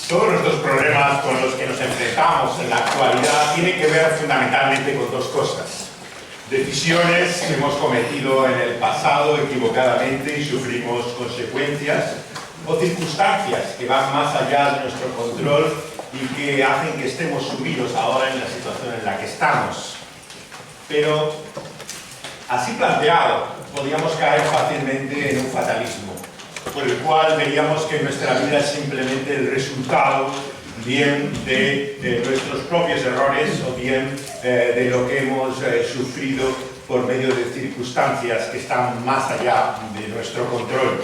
Todos nuestros problemas con los que nos enfrentamos en la actualidad tienen que ver fundamentalmente con dos cosas. Decisiones que hemos cometido en el pasado equivocadamente y sufrimos consecuencias, o circunstancias que van más allá de nuestro control y que hacen que estemos sumidos ahora en la situación en la que estamos. Pero, así planteado, podríamos caer fácilmente en un fatalismo, por el cual veríamos que nuestra vida es simplemente el resultado bien de nuestros propios errores o bien de lo que hemos sufrido por medio de circunstancias que están más allá de nuestro control.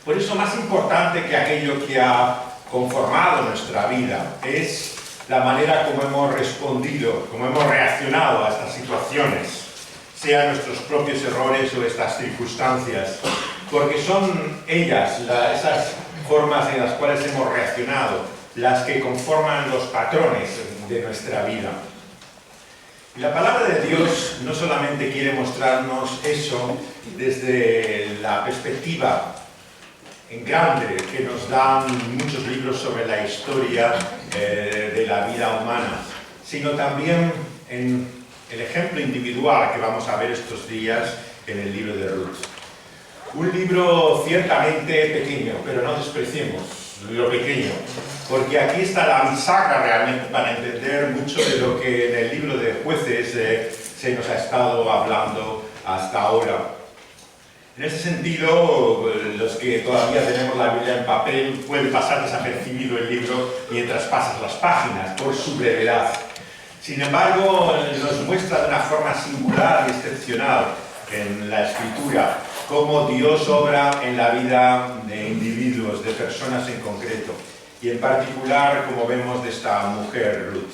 Por eso, más importante que aquello que ha conformado nuestra vida es la manera como hemos respondido, como hemos reaccionado a estas situaciones, sean nuestros propios errores o estas circunstancias, porque son ellas, esas formas en las cuales hemos reaccionado, las que conforman los patrones de nuestra vida. Y la palabra de Dios no solamente quiere mostrarnos eso desde la perspectiva en grande que nos dan muchos libros sobre la historia de la vida humana, sino también en el ejemplo individual que vamos a ver estos días en el libro de Ruth. Un libro ciertamente pequeño, pero no despreciemos lo pequeño, porque aquí está la bisagra realmente para entender mucho de lo que en el libro de Jueces se nos ha estado hablando hasta ahora. En ese sentido, los que todavía tenemos la Biblia en papel, puede pasar desapercibido el libro mientras pasas las páginas, por su brevedad. Sin embargo, nos muestra de una forma singular y excepcional en la Escritura cómo Dios obra en la vida de individuos, de personas en concreto, y en particular, como vemos, de esta mujer, Ruth.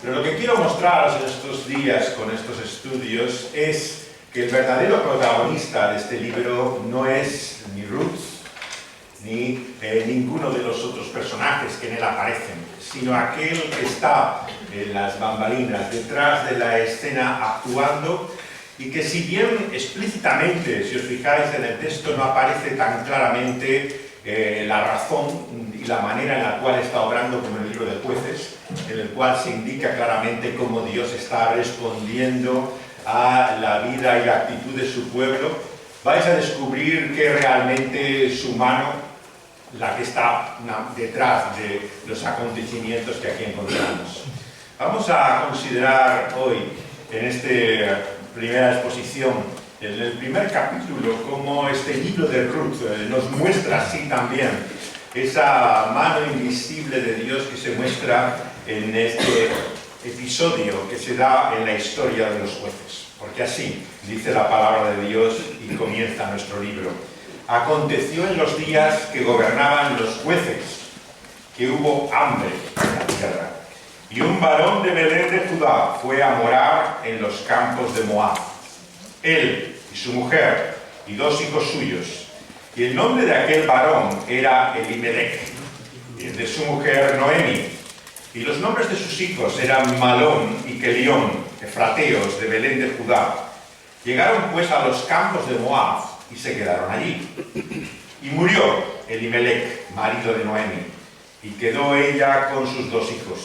Pero lo que quiero mostraros en estos días con estos estudios es que el verdadero protagonista de este libro no es ni Ruth, ni ninguno de los otros personajes que en él aparecen, sino aquel que está en las bambalinas, detrás de la escena actuando, y que si bien explícitamente, si os fijáis en el texto, no aparece tan claramente la razón y la manera en la cual está obrando como en el libro de Jueces, en el cual se indica claramente cómo Dios está respondiendo a la vida y la actitud de su pueblo, vais a descubrir que realmente es su mano la que está detrás de los acontecimientos que aquí encontramos. Vamos a considerar hoy, en esta primera exposición, en el primer capítulo, cómo este libro de Ruth nos muestra así también esa mano invisible de Dios que se muestra en este episodio que se da en la historia de los jueces. Porque así dice la palabra de Dios y comienza nuestro libro. Aconteció en los días que gobernaban los jueces que hubo hambre en la tierra, y un varón de Belén de Judá fue a morar en los campos de Moab, él y su mujer y 2 hijos suyos, y el nombre de aquel varón era Elimelech, y el de su mujer Noemi, y los nombres de sus hijos eran Malón y Kelión, efrateos de Belén de Judá. Llegaron pues a los campos de Moab y se quedaron allí. Y murió Elimelech, marido de Noemi, y quedó ella con sus 2 hijos,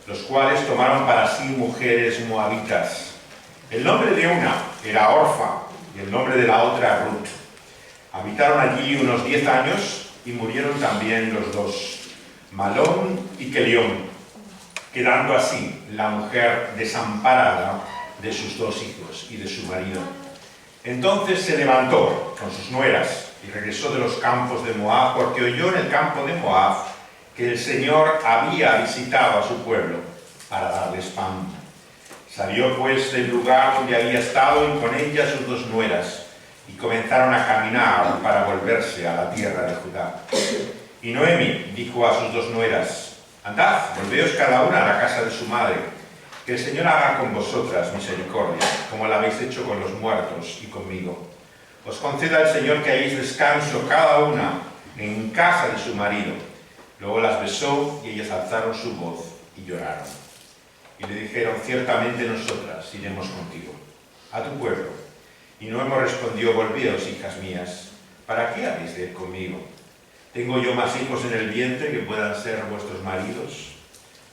los cuales tomaron para sí mujeres moabitas. El nombre de una era Orfa y el nombre de la otra Ruth. Habitaron allí unos 10 años y murieron también los 2, Malón y Kelión, quedando así la mujer desamparada de sus 2 hijos y de su marido. Entonces se levantó con sus nueras y regresó de los campos de Moab, porque oyó en el campo de Moab que el Señor había visitado a su pueblo para darles pan. Salió pues del lugar donde había estado y con ella sus 2 nueras, y comenzaron a caminar para volverse a la tierra de Judá. Y Noemi dijo a sus 2 nueras: andad, volveos cada una a la casa de su madre, que el Señor haga con vosotras misericordia, como la habéis hecho con los muertos y conmigo. Os conceda el Señor que hagáis descanso cada una en casa de su marido. Luego las besó y ellas alzaron su voz y lloraron. Y le dijeron: ciertamente nosotras iremos contigo, a tu pueblo. Y Noemi respondió: volvíos, hijas mías, ¿para qué habéis de ir conmigo? ¿Tengo yo más hijos en el vientre que puedan ser vuestros maridos?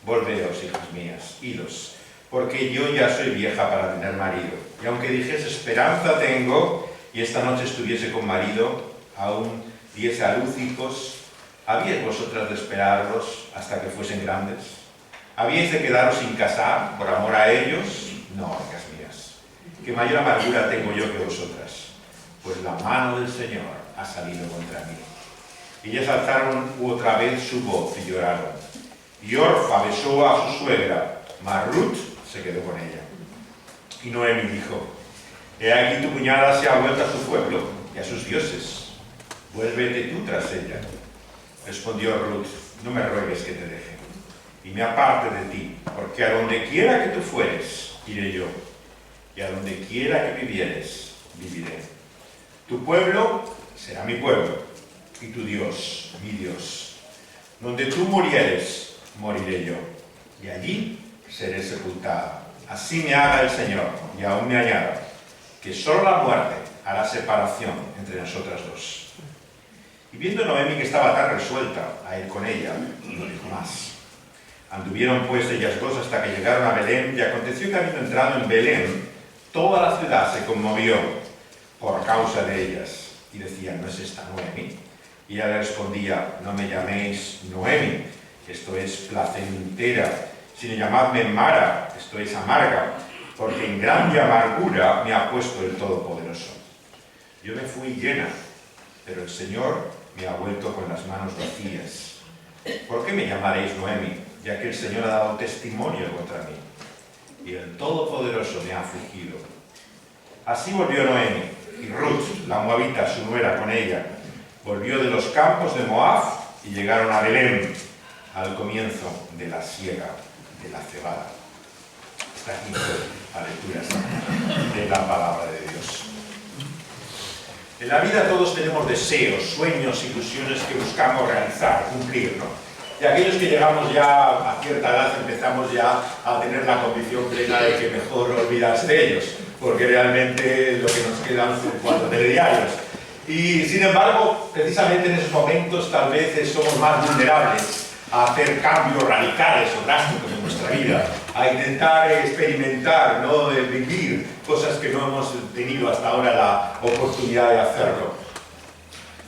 Volveos, hijas mías, idos, porque yo ya soy vieja para tener marido. Y aunque dijese esperanza tengo, y esta noche estuviese con marido, aún diese a luz hijos, ¿habíais vosotras de esperarlos hasta que fuesen grandes? ¿Habíais de quedaros sin casar por amor a ellos? No, hijas mías, que mayor amargura tengo yo que vosotras, pues la mano del Señor ha salido contra mí. Y ellas alzaron otra vez su voz y lloraron. Y Orfa besó a su suegra, mas Ruth se quedó con ella. Y Noemi dijo, he aquí tu cuñada se ha vuelto a su pueblo y a sus dioses. Vuélvete tú tras ella. Respondió Ruth, no me ruegues que te deje, y me aparte de ti, porque a donde quiera que tú fueres, iré yo, y a donde quiera que vivieres, viviré. Tu pueblo será mi pueblo, y tu Dios, mi Dios. Donde tú murieres, moriré yo, y allí seré sepultada. Así me haga el Señor, y aún me añada, que solo la muerte hará separación entre nosotras dos. Y viendo Noemi que estaba tan resuelta a ir con ella, no dijo más. Anduvieron pues ellas dos hasta que llegaron a Belén, y aconteció que habiendo entrado en Belén, toda la ciudad se conmovió por causa de ellas, y decían, ¿no es esta Noemi? Y ella le respondía, no me llaméis Noemi, esto es placentera, sino llamadme Mara, esto es amarga, porque en grande amargura me ha puesto el Todopoderoso. Yo me fui llena, pero el Señor me ha vuelto con las manos vacías. ¿Por qué me llamaréis Noemi, ya que el Señor ha dado testimonio contra mí? Y el Todopoderoso me ha afligido. Así volvió Noemi, y Ruth, la moabita, su nuera, con ella. Volvió de los campos de Moab y llegaron a Belén, al comienzo de la siega de la cebada. Está aquí la lectura de la palabra de Dios. En la vida todos tenemos deseos, sueños, ilusiones que buscamos realizar, cumplir, ¿no? Y aquellos que llegamos ya a cierta edad empezamos ya a tener la convicción plena de que mejor olvidarse de ellos, porque realmente lo que nos quedan son 4 telediarios. Y sin embargo, precisamente en esos momentos tal vez somos más vulnerables a hacer cambios radicales o drásticos en nuestra vida, a intentar experimentar, ¿no? Vivir cosas que no hemos tenido hasta ahora la oportunidad de hacerlo.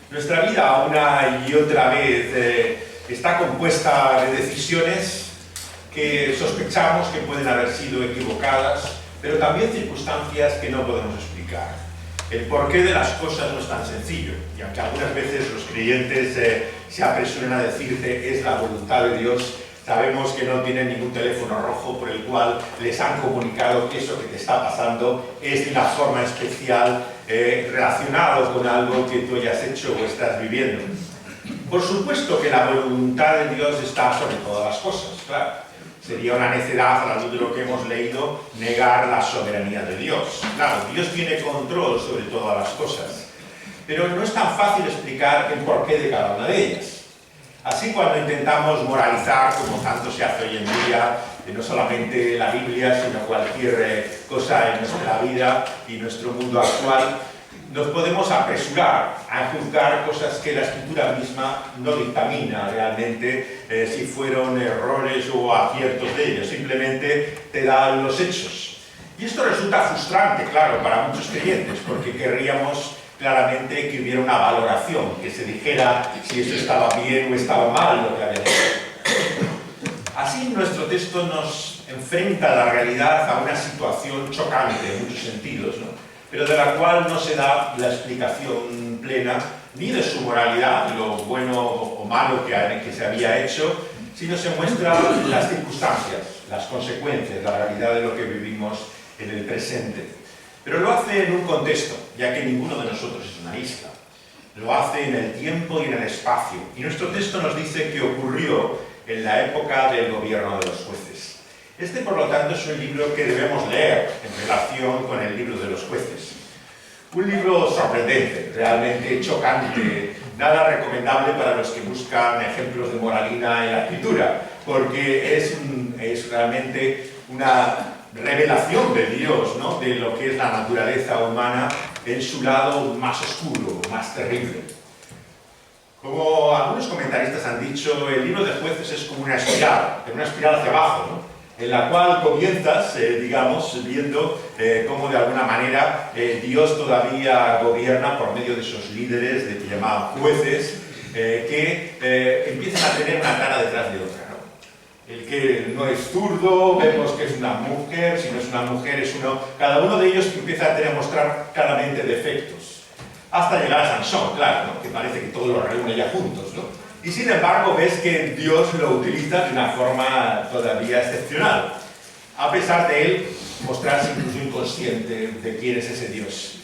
Nuestra vida una y otra vez está compuesta de decisiones que sospechamos que pueden haber sido equivocadas, pero también circunstancias que no podemos explicar. El porqué de las cosas no es tan sencillo, y aunque algunas veces los creyentes se apresuran a decirte es la voluntad de Dios, sabemos que no tienen ningún teléfono rojo por el cual les han comunicado que eso que te está pasando es de una forma especial relacionado con algo que tú hayas hecho o estás viviendo. Por supuesto que la voluntad de Dios está sobre todas las cosas, claro. Sería una necedad, a la luz de lo que hemos leído, negar la soberanía de Dios. Claro, Dios tiene control sobre todas las cosas, pero no es tan fácil explicar el porqué de cada una de ellas. Así, cuando intentamos moralizar, como tanto se hace hoy en día, no solamente la Biblia, sino cualquier cosa en nuestra vida y nuestro mundo actual, nos podemos apresurar a juzgar cosas que la Escritura misma no dictamina realmente si fueron errores o aciertos de ellos, simplemente te da los hechos. Y esto resulta frustrante, claro, para muchos creyentes, porque querríamos claramente que hubiera una valoración, que se dijera si eso estaba bien o estaba mal lo que había hecho. Así, nuestro texto nos enfrenta a la realidad a una situación chocante en muchos sentidos, ¿no? Pero de la cual no se da la explicación plena ni de su moralidad, de lo bueno o malo que se había hecho, sino se muestran las circunstancias, las consecuencias, la realidad de lo que vivimos en el presente. Pero lo hace en un contexto, ya que ninguno de nosotros es una isla. Lo hace en el tiempo y en el espacio. Y nuestro texto nos dice que ocurrió en la época del gobierno de los jueces. Este, por lo tanto, es un libro que debemos leer en relación con el libro de los jueces. Un libro sorprendente, realmente chocante, nada recomendable para los que buscan ejemplos de moralina en la escritura, porque es realmente una revelación de Dios, ¿no? De lo que es la naturaleza humana en su lado más oscuro, más terrible. Como algunos comentaristas han dicho, el libro de Jueces es como una espiral, pero una espiral hacia abajo, ¿no? En la cual comienzas, digamos, viendo cómo de alguna manera Dios todavía gobierna por medio de esos líderes de que llamaban jueces, que empiezan a tener una cara detrás de otra, ¿no? El que no es zurdo, vemos que es una mujer, si no es una mujer es uno. Cada uno de ellos empieza a mostrar claramente defectos, hasta llegar a Sansón, claro, ¿no? Que parece que todo lo reúne ya juntos, ¿no? Y sin embargo ves que Dios lo utiliza de una forma todavía excepcional, a pesar de él mostrarse incluso inconsciente de quién es ese Dios.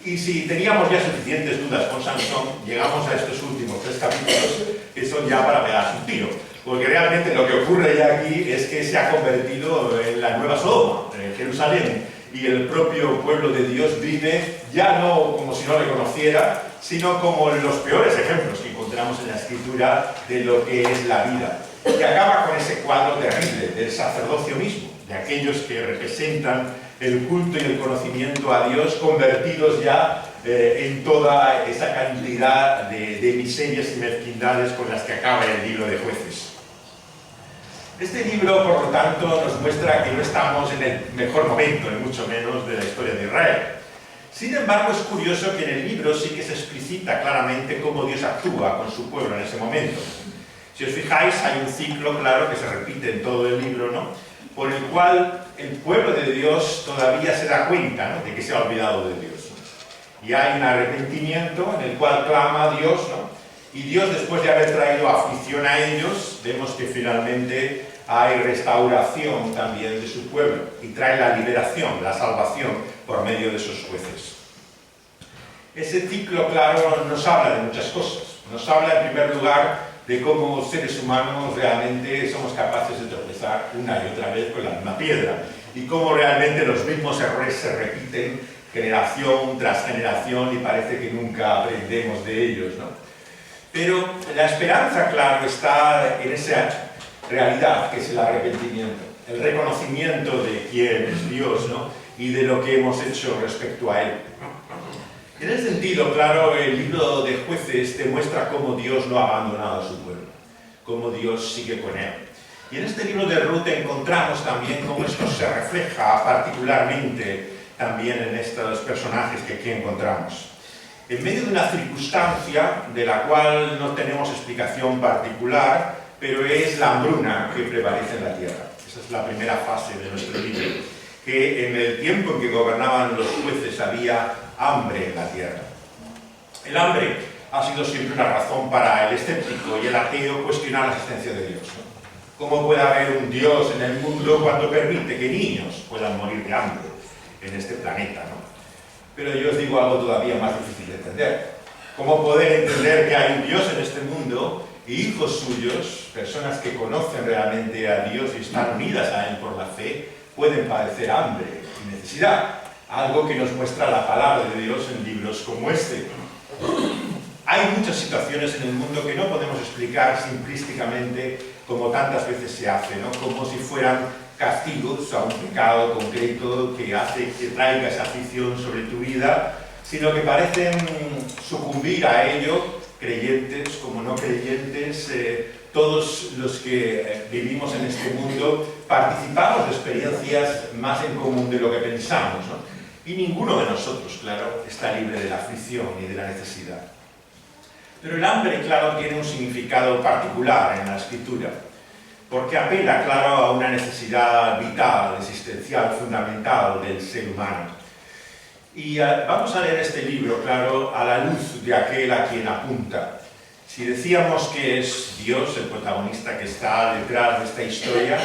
Y si teníamos ya suficientes dudas con Sansón, llegamos a estos últimos 3 capítulos que son ya para pegarse un tiro. Porque realmente lo que ocurre ya aquí es que se ha convertido en la nueva Sodoma, en Jerusalén, y el propio pueblo de Dios vive ya no como si no le conociera, sino como los peores ejemplos que encontramos en la Escritura de lo que es la vida. Y acaba con ese cuadro terrible del sacerdocio mismo, de aquellos que representan el culto y el conocimiento a Dios, convertidos ya en toda esa cantidad de miserias y mezquindades con las que acaba el libro de Jueces. Este libro, por lo tanto, nos muestra que no estamos en el mejor momento, ni mucho menos, de la historia de Israel. Sin embargo, es curioso que en el libro sí que se explicita claramente cómo Dios actúa con su pueblo en ese momento. Si os fijáis, hay un ciclo claro que se repite en todo el libro, ¿no? Por el cual el pueblo de Dios todavía se da cuenta, ¿no?, de que se ha olvidado de Dios, ¿no? Y hay un arrepentimiento en el cual clama a Dios, ¿no? Y Dios, después de haber traído aflicción a ellos, vemos que finalmente hay restauración también de su pueblo y trae la liberación, la salvación por medio de esos jueces. Ese ciclo, claro, nos habla de muchas cosas. Nos habla, en primer lugar, de cómo seres humanos realmente somos capaces de tropezar una y otra vez con la misma piedra y cómo realmente los mismos errores se repiten generación tras generación y parece que nunca aprendemos de ellos, ¿no? Pero la esperanza, claro, está en esa realidad que es el arrepentimiento, el reconocimiento de quién es Dios, ¿no?, y de lo que hemos hecho respecto a Él. En ese sentido, claro, el libro de Jueces demuestra cómo Dios no ha abandonado a su pueblo, cómo Dios sigue con él. Y en este libro de Ruth encontramos también cómo esto se refleja particularmente también en estos personajes que aquí encontramos. En medio de una circunstancia de la cual no tenemos explicación particular, pero es la hambruna que prevalece en la tierra. Esa es la primera fase de nuestro libro, que en el tiempo en que gobernaban los jueces había hambre en la tierra. El hambre ha sido siempre una razón para el escéptico y el ateo cuestionar la existencia de Dios, ¿no? ¿Cómo puede haber un Dios en el mundo cuando permite que niños puedan morir de hambre en este planeta, ¿no? Pero yo os digo algo todavía más difícil de entender. ¿Cómo poder entender que hay un Dios en este mundo y hijos suyos, personas que conocen realmente a Dios y están unidas a Él por la fe, pueden padecer hambre y necesidad? Algo que nos muestra la palabra de Dios en libros como este. Hay muchas situaciones en el mundo que no podemos explicar simplísticamente como tantas veces se hace, ¿no?, como si fueran castigos a un pecado concreto que hace que traiga esa aflicción sobre tu vida, sino que parecen sucumbir a ello, creyentes como no creyentes, todos los que vivimos en este mundo participamos de experiencias más en común de lo que pensamos, ¿no? Y ninguno de nosotros, claro, está libre de la aflicción y de la necesidad. Pero el hambre, claro, tiene un significado particular en la Escritura, porque apela, claro, a una necesidad vital, existencial, fundamental del ser humano. Y vamos a leer este libro, claro, a la luz de aquel a quien apunta. Si decíamos que es Dios el protagonista que está detrás de esta historia,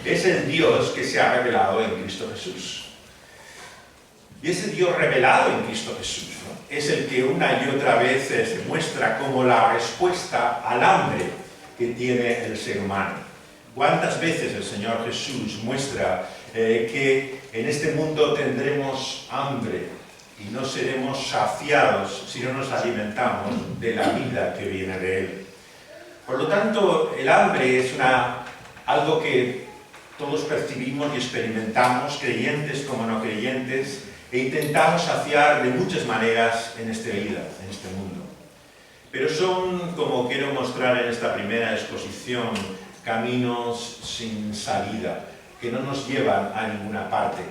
es el Dios que se ha revelado en Cristo Jesús. Y ese Dios revelado en Cristo Jesús, ¿no?, es el que una y otra vez se muestra como la respuesta al hambre que tiene el ser humano. ¿Cuántas veces el Señor Jesús muestra que en este mundo tendremos hambre y no seremos saciados si no nos alimentamos de la vida que viene de Él? Por lo tanto, el hambre es algo que todos percibimos y experimentamos, creyentes como no creyentes, e intentamos saciar de muchas maneras en esta vida, en este mundo. pero son, como quiero mostrar en esta primera exposición, caminos sin salida, que no nos llevan a ninguna parte.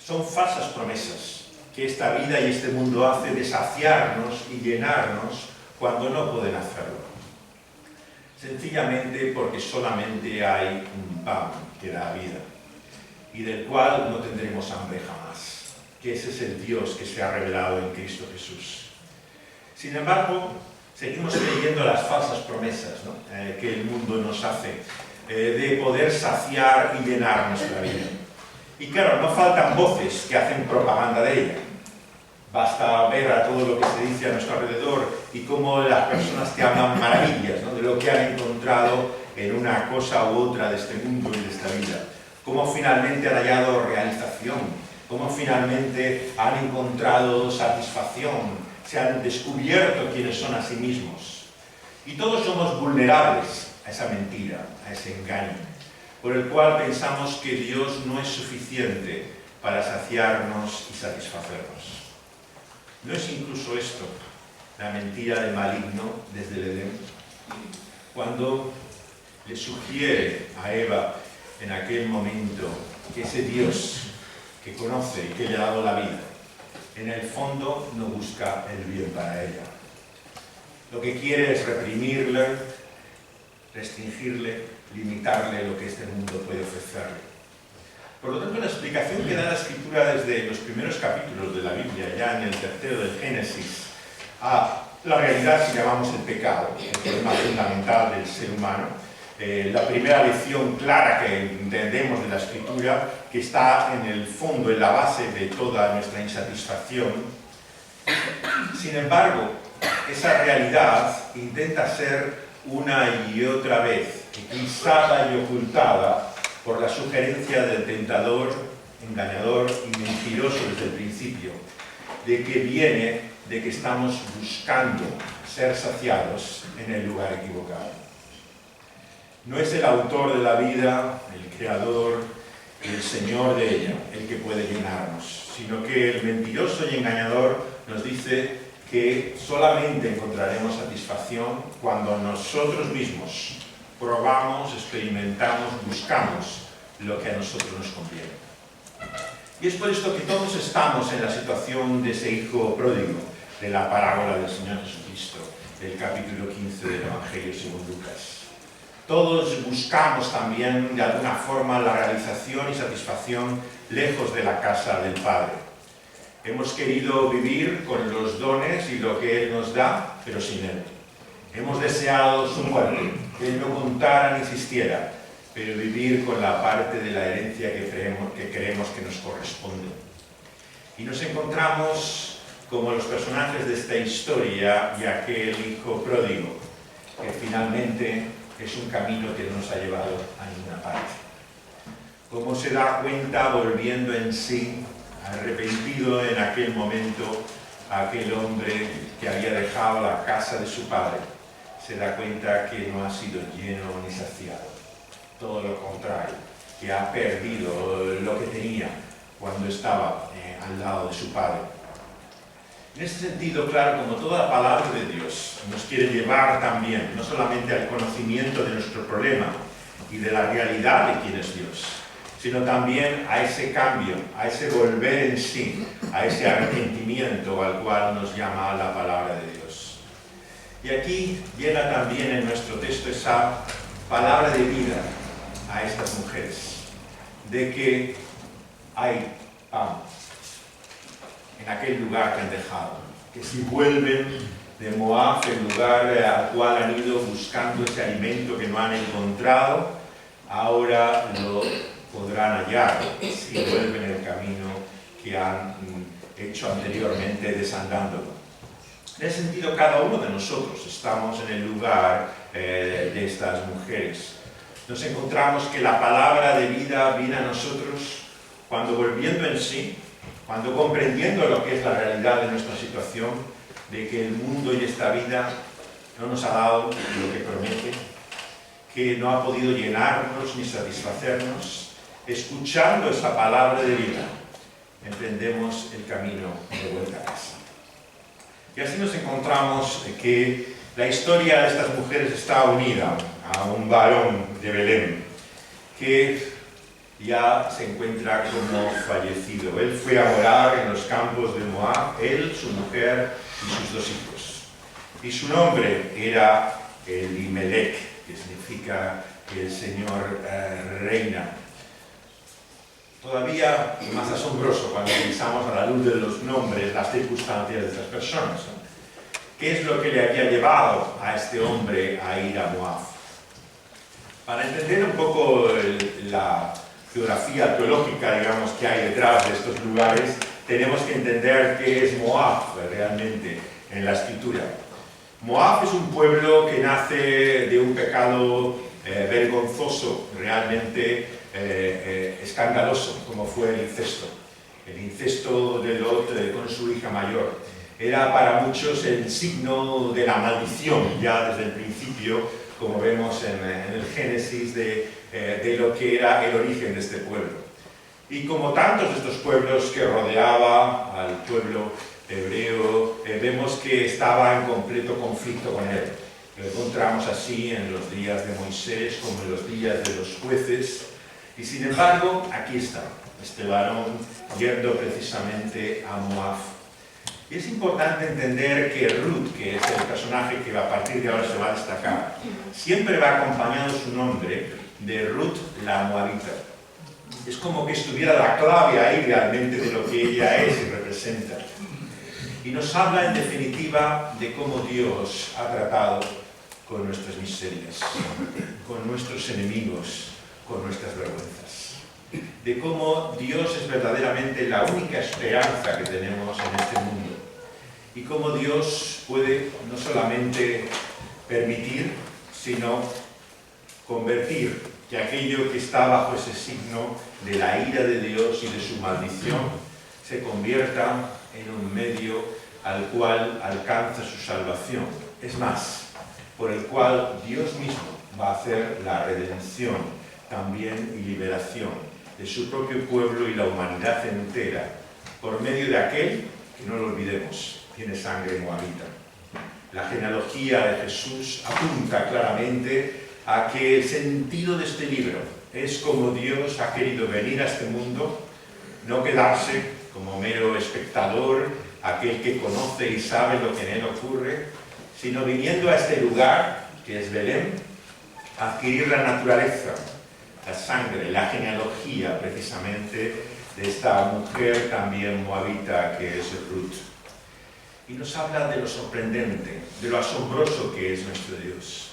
Son falsas promesas que esta vida y este mundo hace de saciarnos y llenarnos cuando no pueden hacerlo. Sencillamente porque solamente hay un pan que da vida y del cual no tendremos hambre jamás, que ese es el Dios que se ha revelado en Cristo Jesús. Sin embargo, seguimos creyendo las falsas promesas, ¿no? Que el mundo nos hace de poder saciar y llenar nuestra vida. Y claro, no faltan voces que hacen propaganda de ella. Basta ver a todo lo que se dice a nuestro alrededor y cómo las personas te hablan maravillas, ¿no? De lo que han encontrado en una cosa u otra de este mundo y de esta vida. Cómo finalmente han hallado realización, cómo finalmente han encontrado satisfacción, se han descubierto quiénes son a sí mismos. Y todos somos vulnerables a esa mentira, a ese engaño, por el cual pensamos que Dios no es suficiente para saciarnos y satisfacernos. ¿No es incluso esto la mentira del maligno desde el Edén? Cuando le sugiere a Eva en aquel momento que ese Dios que conoce y que le ha dado la vida, en el fondo no busca el bien para ella. Lo que quiere es reprimirle, restringirle, limitarle lo que este mundo puede ofrecerle. Por lo tanto, la explicación que da la Escritura desde los primeros capítulos de la Biblia, ya en el tercero del Génesis, a la realidad que llamamos el pecado, el problema fundamental del ser humano, la primera lección clara que entendemos de la Escritura, que está en el fondo, en la base de toda nuestra insatisfacción. Sin embargo, esa realidad intenta ser una y otra vez eclipsada y ocultada por la sugerencia del tentador, engañador y mentiroso desde el principio, de que viene de que estamos buscando ser saciados en el lugar equivocado. No es el autor de la vida, el creador, el Señor de ella, el que puede llenarnos, sino que el mentiroso y engañador nos dice que solamente encontraremos satisfacción cuando nosotros mismos probamos, experimentamos, buscamos lo que a nosotros nos conviene. Y es por esto que todos estamos en la situación de ese hijo pródigo, de la parábola del Señor Jesucristo, del capítulo 15 del Evangelio según Lucas. Todos buscamos también, de alguna forma, la realización y satisfacción lejos de la casa del Padre. Hemos querido vivir con los dones y lo que Él nos da, pero sin Él. Hemos deseado su muerte, que Él no contara ni existiera, pero vivir con la parte de la herencia que creemos que nos corresponde. Y nos encontramos como los personajes de esta historia y aquel hijo pródigo, que finalmente es un camino que no nos ha llevado a ninguna parte. Como se da cuenta volviendo en sí, arrepentido en aquel momento, aquel hombre que había dejado la casa de su padre, se da cuenta que no ha sido lleno ni saciado. Todo lo contrario, que ha perdido lo que tenía cuando estaba al lado de su padre. En ese sentido, claro, como toda la palabra de Dios nos quiere llevar también, no solamente al conocimiento de nuestro problema y de la realidad de quién es Dios, sino también a ese cambio, a ese volver en sí, a ese arrepentimiento al cual nos llama la palabra de Dios. Y aquí llega también en nuestro texto esa palabra de vida a estas mujeres, de que hay pan en aquel lugar que han dejado, que si vuelven de Moab, el lugar al cual han ido buscando ese alimento que no han encontrado, ahora lo podrán hallar si vuelven el camino que han hecho anteriormente desandándolo. En ese sentido, cada uno de nosotros estamos en el lugar de estas mujeres. Nos encontramos que la palabra de vida viene a nosotros cuando volviendo en sí, cuando comprendiendo lo que es la realidad de nuestra situación, de que el mundo y esta vida no nos ha dado lo que promete, que no ha podido llenarnos ni satisfacernos, escuchando esa palabra de vida, emprendemos el camino de vuelta a casa. Y así nos encontramos que la historia de estas mujeres está unida a un varón de Belén que ya se encuentra como fallecido. Él fue a morar en los campos de Moab, él, su mujer y sus 2 hijos. Y su nombre era Elimelech, que significa que el Señor reina. Todavía más asombroso cuando pensamos a la luz de los nombres, las circunstancias de estas personas, ¿no? ¿Qué es lo que le había llevado a este hombre a ir a Moab? Para entender un poco la geografía teológica, digamos, que hay detrás de estos lugares, tenemos que entender qué es Moab realmente en la Escritura. Moab es un pueblo que nace de un pecado vergonzoso, realmente escandaloso, como fue el incesto de Lot con su hija mayor. Era para muchos el signo de la maldición, ya desde el principio, como vemos en el Génesis, de lo que era el origen de este pueblo. Y como tantos de estos pueblos que rodeaba al pueblo hebreo, vemos que estaba en completo conflicto con él. Lo encontramos así en los días de Moisés, como en los días de los jueces. Y sin embargo, aquí está, este varón yendo precisamente a Moab. Y es importante entender que Ruth, que es el personaje que a partir de ahora se va a destacar, siempre va acompañado su nombre de Ruth la Moabita. Es como que estuviera la clave ahí realmente de lo que ella es y representa. Y nos habla en definitiva de cómo Dios ha tratado con nuestras miserias, con nuestros enemigos, con nuestras vergüenzas. De cómo Dios es verdaderamente la única esperanza que tenemos en este mundo. Y cómo Dios puede no solamente permitir, sino convertir que aquello que está bajo ese signo de la ira de Dios y de su maldición se convierta en un medio al cual alcanza su salvación. Es más, por el cual Dios mismo va a hacer la redención también y liberación de su propio pueblo y la humanidad entera, por medio de aquel que, no lo olvidemos, tiene sangre moabita. La genealogía de Jesús apunta claramente a que el sentido de este libro es como Dios ha querido venir a este mundo, no quedarse como mero espectador, aquel que conoce y sabe lo que en él ocurre, sino viniendo a este lugar, que es Belén, a adquirir la naturaleza, la sangre, la genealogía precisamente de esta mujer también moabita que es Ruth. Y nos habla de lo sorprendente, de lo asombroso que es nuestro Dios,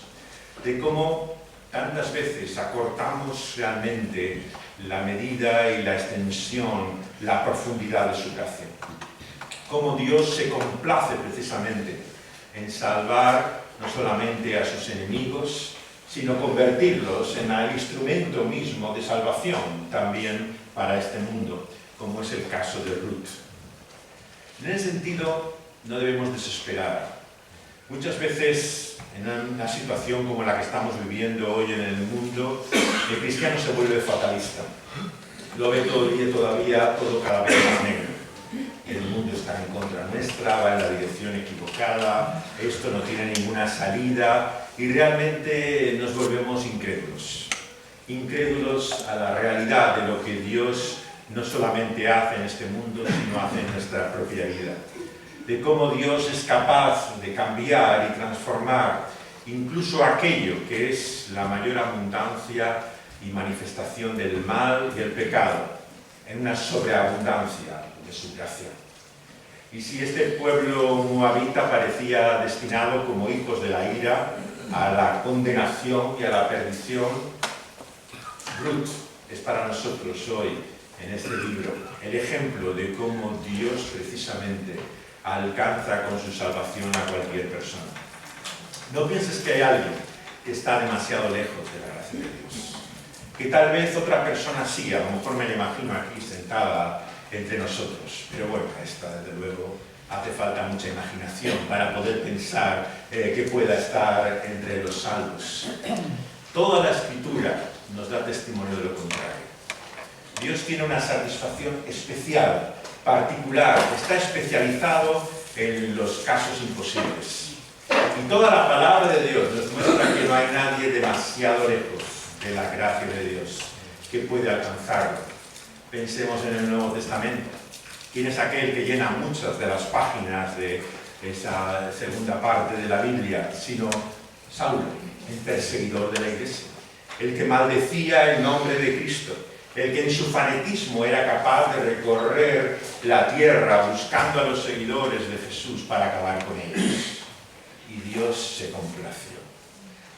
de cómo tantas veces acortamos realmente la medida y la extensión, la profundidad de su gracia. Cómo Dios se complace precisamente en salvar no solamente a sus enemigos, sino convertirlos en el instrumento mismo de salvación también para este mundo, como es el caso de Ruth. En ese sentido, no debemos desesperar. Muchas veces, en una situación como la que estamos viviendo hoy en el mundo, el cristiano se vuelve fatalista. Lo ve todo el día todavía, todo cada vez más negro. El mundo está en contra nuestra, va en la dirección equivocada, esto no tiene ninguna salida y realmente nos volvemos incrédulos. Incrédulos a la realidad de lo que Dios no solamente hace en este mundo, sino hace en nuestra propia vida. De cómo Dios es capaz de cambiar y transformar incluso aquello que es la mayor abundancia y manifestación del mal y el pecado en una sobreabundancia de su gracia. Y si este pueblo moabita parecía destinado como hijos de la ira a la condenación y a la perdición, Ruth es para nosotros hoy en este libro el ejemplo de cómo Dios precisamente alcanza con su salvación a cualquier persona. No pienses que hay alguien que está demasiado lejos de la gracia de Dios, que tal vez otra persona sí, a lo mejor me la imagino aquí sentada entre nosotros, pero bueno, esta desde luego hace falta mucha imaginación para poder pensar que pueda estar entre los salvos. Toda la Escritura nos da testimonio de lo contrario. Dios tiene una satisfacción especial, particular, está especializado en los casos imposibles. Y toda la palabra de Dios nos muestra que no hay nadie demasiado lejos de la gracia de Dios que puede alcanzarlo. Pensemos en el Nuevo Testamento. ¿Quién es aquel que llena muchas de las páginas de esa segunda parte de la Biblia? Sino Saulo, el perseguidor de la iglesia, el que maldecía el nombre de Cristo, el que en su fanatismo era capaz de recorrer la tierra buscando a los seguidores de Jesús para acabar con ellos. Y Dios se complació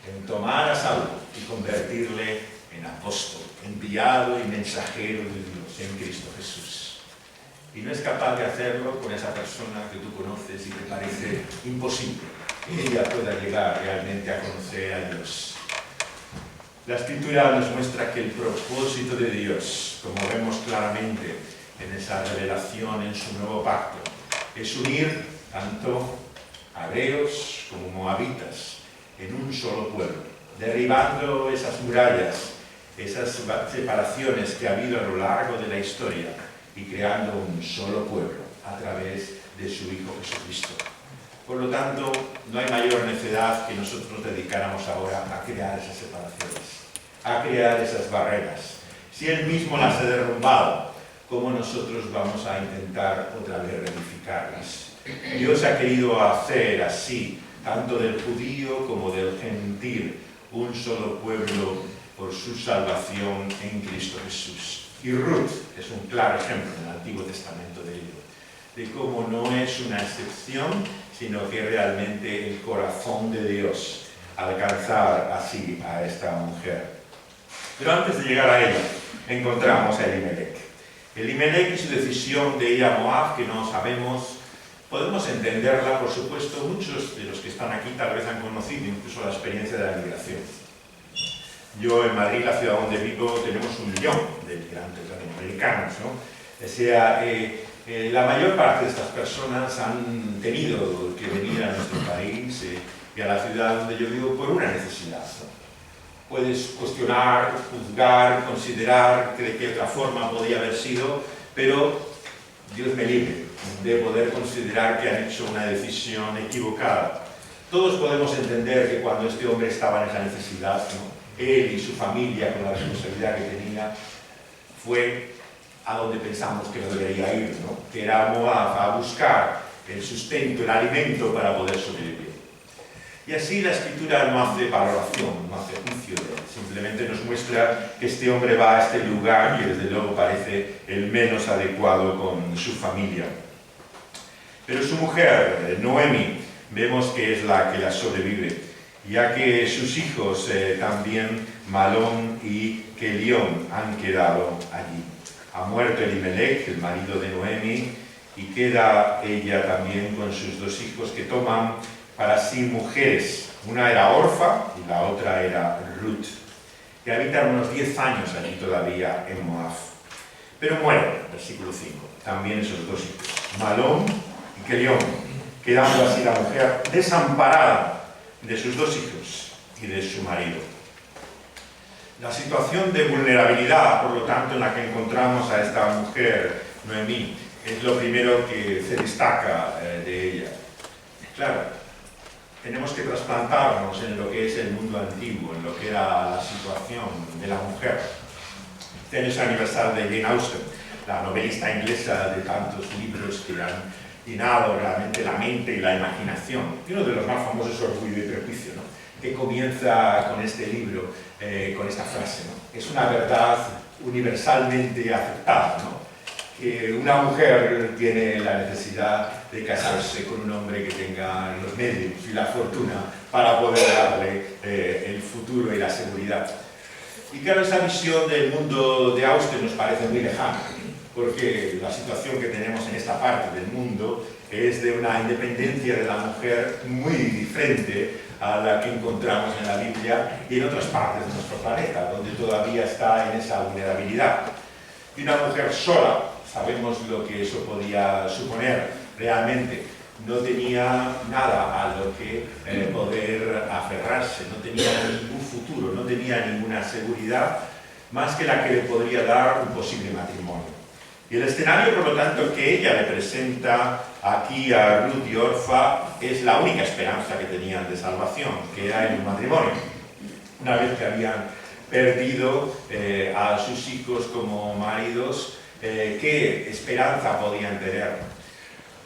en tomar a Saulo y convertirle en apóstol, enviado y mensajero de Dios en Cristo Jesús. Y no es capaz de hacerlo con esa persona que tú conoces y te parece imposible que ella pueda llegar realmente a conocer a Dios. La Escritura nos muestra que el propósito de Dios, como vemos claramente en esa revelación en su nuevo pacto, es unir tanto hebreos como moabitas en un solo pueblo, derribando esas murallas, esas separaciones que ha habido a lo largo de la historia y creando un solo pueblo a través de su Hijo Jesucristo. Por lo tanto, no hay mayor necedad que nosotros dedicáramos ahora a crear esas separaciones, a crear esas barreras. Si Él mismo las ha derrumbado, ¿cómo nosotros vamos a intentar otra vez reedificarlas? Dios ha querido hacer así, tanto del judío como del gentil, un solo pueblo por su salvación en Cristo Jesús. Y Ruth es un claro ejemplo en el Antiguo Testamento de ello, de cómo no es una excepción, sino que realmente el corazón de Dios alcanzar así a esta mujer. Pero antes de llegar a ella, encontramos a Elimelech. Elimelech y su decisión de ir a Moab, que no sabemos. Podemos entenderla, por supuesto, muchos de los que están aquí tal vez han conocido incluso la experiencia de la migración. Yo en Madrid, la ciudad donde vivo, tenemos 1 millón de migrantes latinoamericanos, ¿no? O sea, la mayor parte de estas personas han tenido que venir a nuestro país y a la ciudad donde yo vivo por una necesidad, ¿no? Puedes cuestionar, juzgar, considerar que de qué otra forma podía haber sido, pero Dios me libre de poder considerar que han hecho una decisión equivocada. Todos podemos entender que cuando este hombre estaba en esa necesidad, ¿no?, él y su familia, con la responsabilidad que tenía, fue a donde pensamos que no debería ir, ¿no?, que era Moab, a buscar el sustento, el alimento para poder sobrevivir. Y así la Escritura no hace valoración, no hace juicio de él, simplemente nos muestra que este hombre va a este lugar y desde luego parece el menos adecuado con su familia. Pero su mujer, Noemi, vemos que es la que la sobrevive, ya que sus hijos también, Malón y Kelión, han quedado allí. Ha muerto Elimelech, el marido de Noemi, y queda ella también con sus 2 hijos que toman para sí mujeres. Una era Orfa y la otra era Ruth, que habitan unos 10 años allí todavía en Moab. Pero mueren, versículo 5, también esos 2 hijos, Malón y Kelión, quedando así la mujer desamparada de sus 2 hijos y de su marido. La situación de vulnerabilidad, por lo tanto, en la que encontramos a esta mujer, Noemí, es lo primero que se destaca de ella. Claro, tenemos que trasplantarnos en lo que es el mundo antiguo, en lo que era la situación de la mujer. Este año es el aniversario de Jane Austen, la novelista inglesa de tantos libros que han llenado realmente la mente y la imaginación. Y uno de los más famosos es Orgullo y Prejuicio, ¿no?, que comienza con este libro, con esta frase, ¿no?: es una verdad universalmente aceptada, ¿no?, que una mujer tiene la necesidad de casarse con un hombre que tenga los medios y la fortuna para poder darle el futuro y la seguridad. Y claro, esa visión del mundo de Austen nos parece muy lejana, porque la situación que tenemos en esta parte del mundo es de una independencia de la mujer muy diferente a la que encontramos en la Biblia y en otras partes de nuestro planeta, donde todavía está en esa vulnerabilidad. Y una mujer sola, sabemos lo que eso podía suponer realmente. No tenía nada a lo que poder aferrarse, no tenía ningún futuro, no tenía ninguna seguridad más que la que le podría dar un posible matrimonio. Y el escenario, por lo tanto, que ella le presenta aquí a Ruth y Orfa es la única esperanza que tenían de salvación, que era en un matrimonio. Una vez que habían perdido a sus hijos como maridos, ¿qué esperanza podían tener?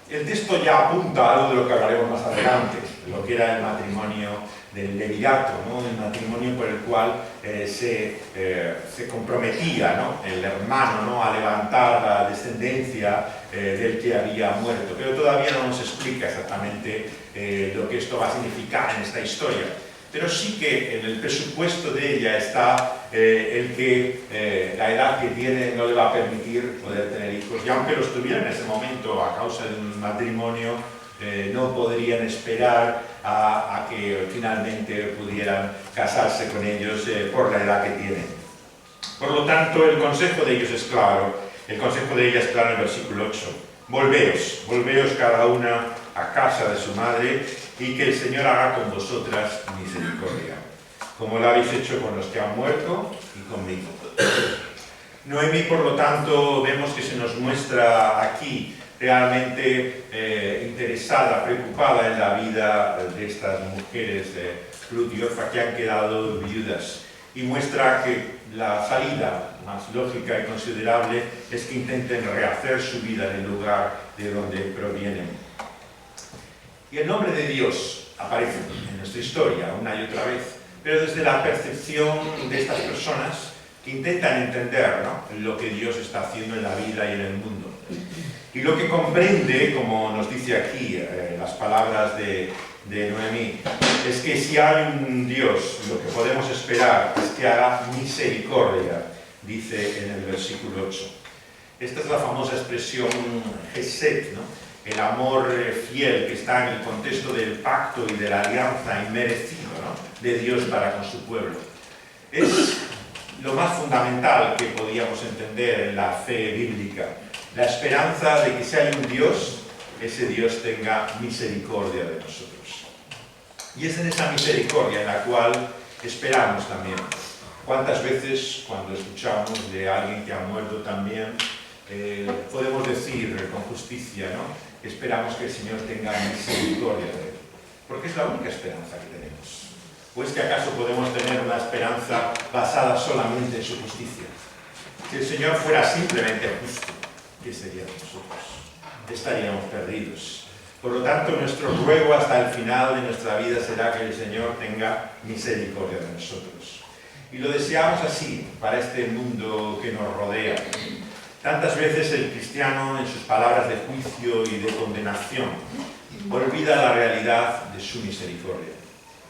El texto ya apunta a algo de lo que hablaremos más adelante, lo que era el matrimonio del levirato, ¿no? El matrimonio por el cual se comprometía, ¿no? El hermano, ¿no? A levantar la descendencia del que había muerto. Pero todavía no nos explica exactamente lo que esto va a significar en esta historia. Pero sí que en el presupuesto de ella está el que la edad que tiene no le va a permitir poder tener hijos. Y aunque los tuviera en ese momento a causa de un matrimonio, no podrían esperar a que finalmente pudieran casarse con ellos por la edad que tienen. Por lo tanto, el consejo de ellos es claro. El consejo de ella es claro en el versículo 8. Volveos cada una a casa de su madre y que el Señor haga con vosotras misericordia, como lo habéis hecho con los que han muerto y conmigo. Noemí, por lo tanto, vemos que se nos muestra aquí realmente interesada, preocupada en la vida de estas mujeres, Ruth y Orfa, que han quedado viudas, y muestra que la salida más lógica y considerable es que intenten rehacer su vida en el lugar de donde provienen. Y el nombre de Dios aparece en nuestra historia una y otra vez, pero desde la percepción de estas personas que intentan entender, ¿no?, lo que Dios está haciendo en la vida y en el mundo. Y lo que comprende, como nos dice aquí las palabras de Noemí, es que si hay un Dios, lo que podemos esperar es que haga misericordia, dice en el versículo 8. Esta es la famosa expresión Hesed, ¿no?, el amor fiel que está en el contexto del pacto y de la alianza inmerecido, ¿no?, de Dios para con su pueblo. Es lo más fundamental que podíamos entender en la fe bíblica. La esperanza de que si hay un Dios, ese Dios tenga misericordia de nosotros. Y es en esa misericordia en la cual esperamos también. ¿Cuántas veces cuando escuchamos de alguien que ha muerto también podemos decir con justicia, ¿no?, que esperamos que el Señor tenga misericordia de él? Porque es la única esperanza que tenemos. ¿O es que acaso podemos tener una esperanza basada solamente en su justicia? Si el Señor fuera simplemente justo, ¿qué seríamos nosotros? Estaríamos perdidos. Por lo tanto, nuestro ruego hasta el final de nuestra vida será que el Señor tenga misericordia de nosotros. Y lo deseamos así para este mundo que nos rodea. Tantas veces el cristiano, en sus palabras de juicio y de condenación, olvida la realidad de su misericordia,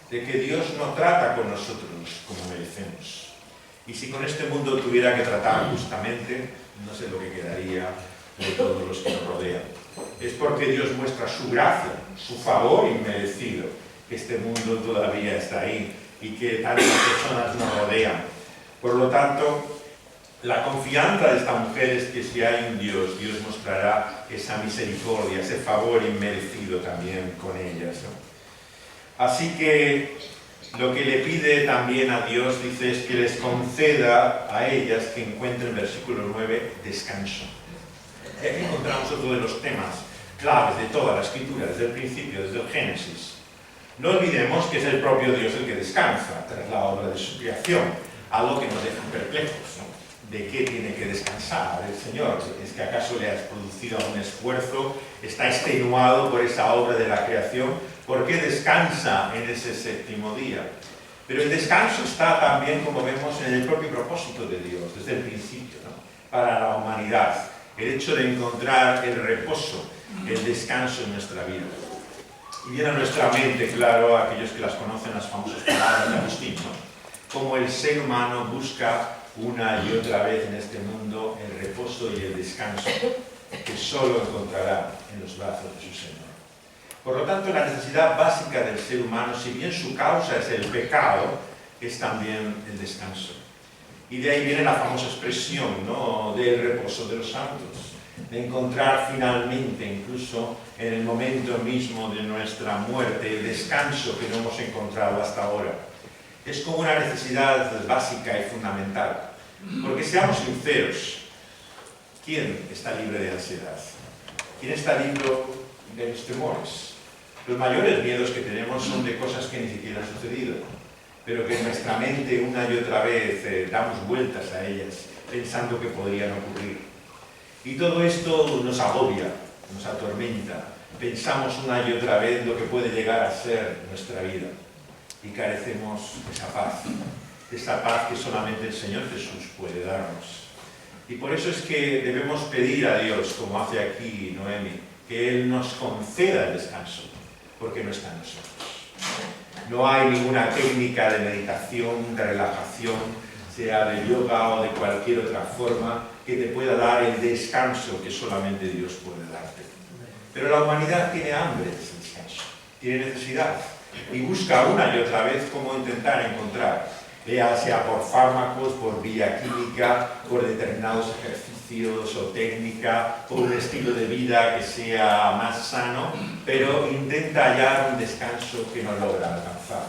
de que Dios no trata con nosotros como merecemos. Y si con este mundo tuviera que tratar justamente, no sé lo que quedaría de todos los que nos rodean. Es porque Dios muestra su gracia, su favor inmerecido, que este mundo todavía está ahí y que tantas personas nos rodean. Por lo tanto, la confianza de esta mujer es que si hay un Dios, Dios mostrará esa misericordia, ese favor inmerecido también con ellas, ¿no? Así que lo que le pide también a Dios, dice, es que les conceda a ellas que encuentren, versículo 9, descanso. Y aquí encontramos otro de los temas claves de toda la Escritura, desde el principio, desde el Génesis. No olvidemos que es el propio Dios el que descansa tras la obra de su creación, algo que nos deja perplejos, ¿no? ¿De qué tiene que descansar el Señor? ¿Es que acaso le has producido un esfuerzo? ¿Está extenuado por esa obra de la creación? ¿Por qué descansa en ese séptimo día? Pero el descanso está también, como vemos, en el propio propósito de Dios, desde el principio, ¿no?, para la humanidad. El hecho de encontrar el reposo, el descanso en nuestra vida. Y viene a nuestra mente, claro, aquellos que las conocen, las famosas palabras de Agustín, ¿no?, como el ser humano busca una y otra vez en este mundo el reposo y el descanso que solo encontrará en los brazos de su Señor. Por lo tanto, la necesidad básica del ser humano, si bien su causa es el pecado, es también el descanso. Y de ahí viene la famosa expresión, ¿no?, del reposo de los santos, de encontrar finalmente, incluso en el momento mismo de nuestra muerte, el descanso que no hemos encontrado hasta ahora. Es como una necesidad básica y fundamental. Porque seamos sinceros, ¿quién está libre de ansiedad? ¿Quién está de los temores. Los mayores miedos que tenemos son de cosas que ni siquiera han sucedido, pero que en nuestra mente una y otra vez damos vueltas a ellas, pensando que podrían ocurrir. Y todo esto nos agobia, nos atormenta. Pensamos una y otra vez lo que puede llegar a ser nuestra vida. Y carecemos de esa paz que solamente el Señor Jesús puede darnos. Y por eso es que debemos pedir a Dios, como hace aquí Noemi, que Él nos conceda el descanso, porque no está en nosotros. No hay ninguna técnica de meditación, de relajación, sea de yoga o de cualquier otra forma, que te pueda dar el descanso que solamente Dios puede darte. Pero la humanidad tiene hambre de ese descanso, tiene necesidad, y busca una y otra vez cómo intentar encontrar, ya sea por fármacos, por vía química, por determinados ejercicios o técnica, por un estilo de vida que sea más sano, pero intenta hallar un descanso que no logra alcanzar.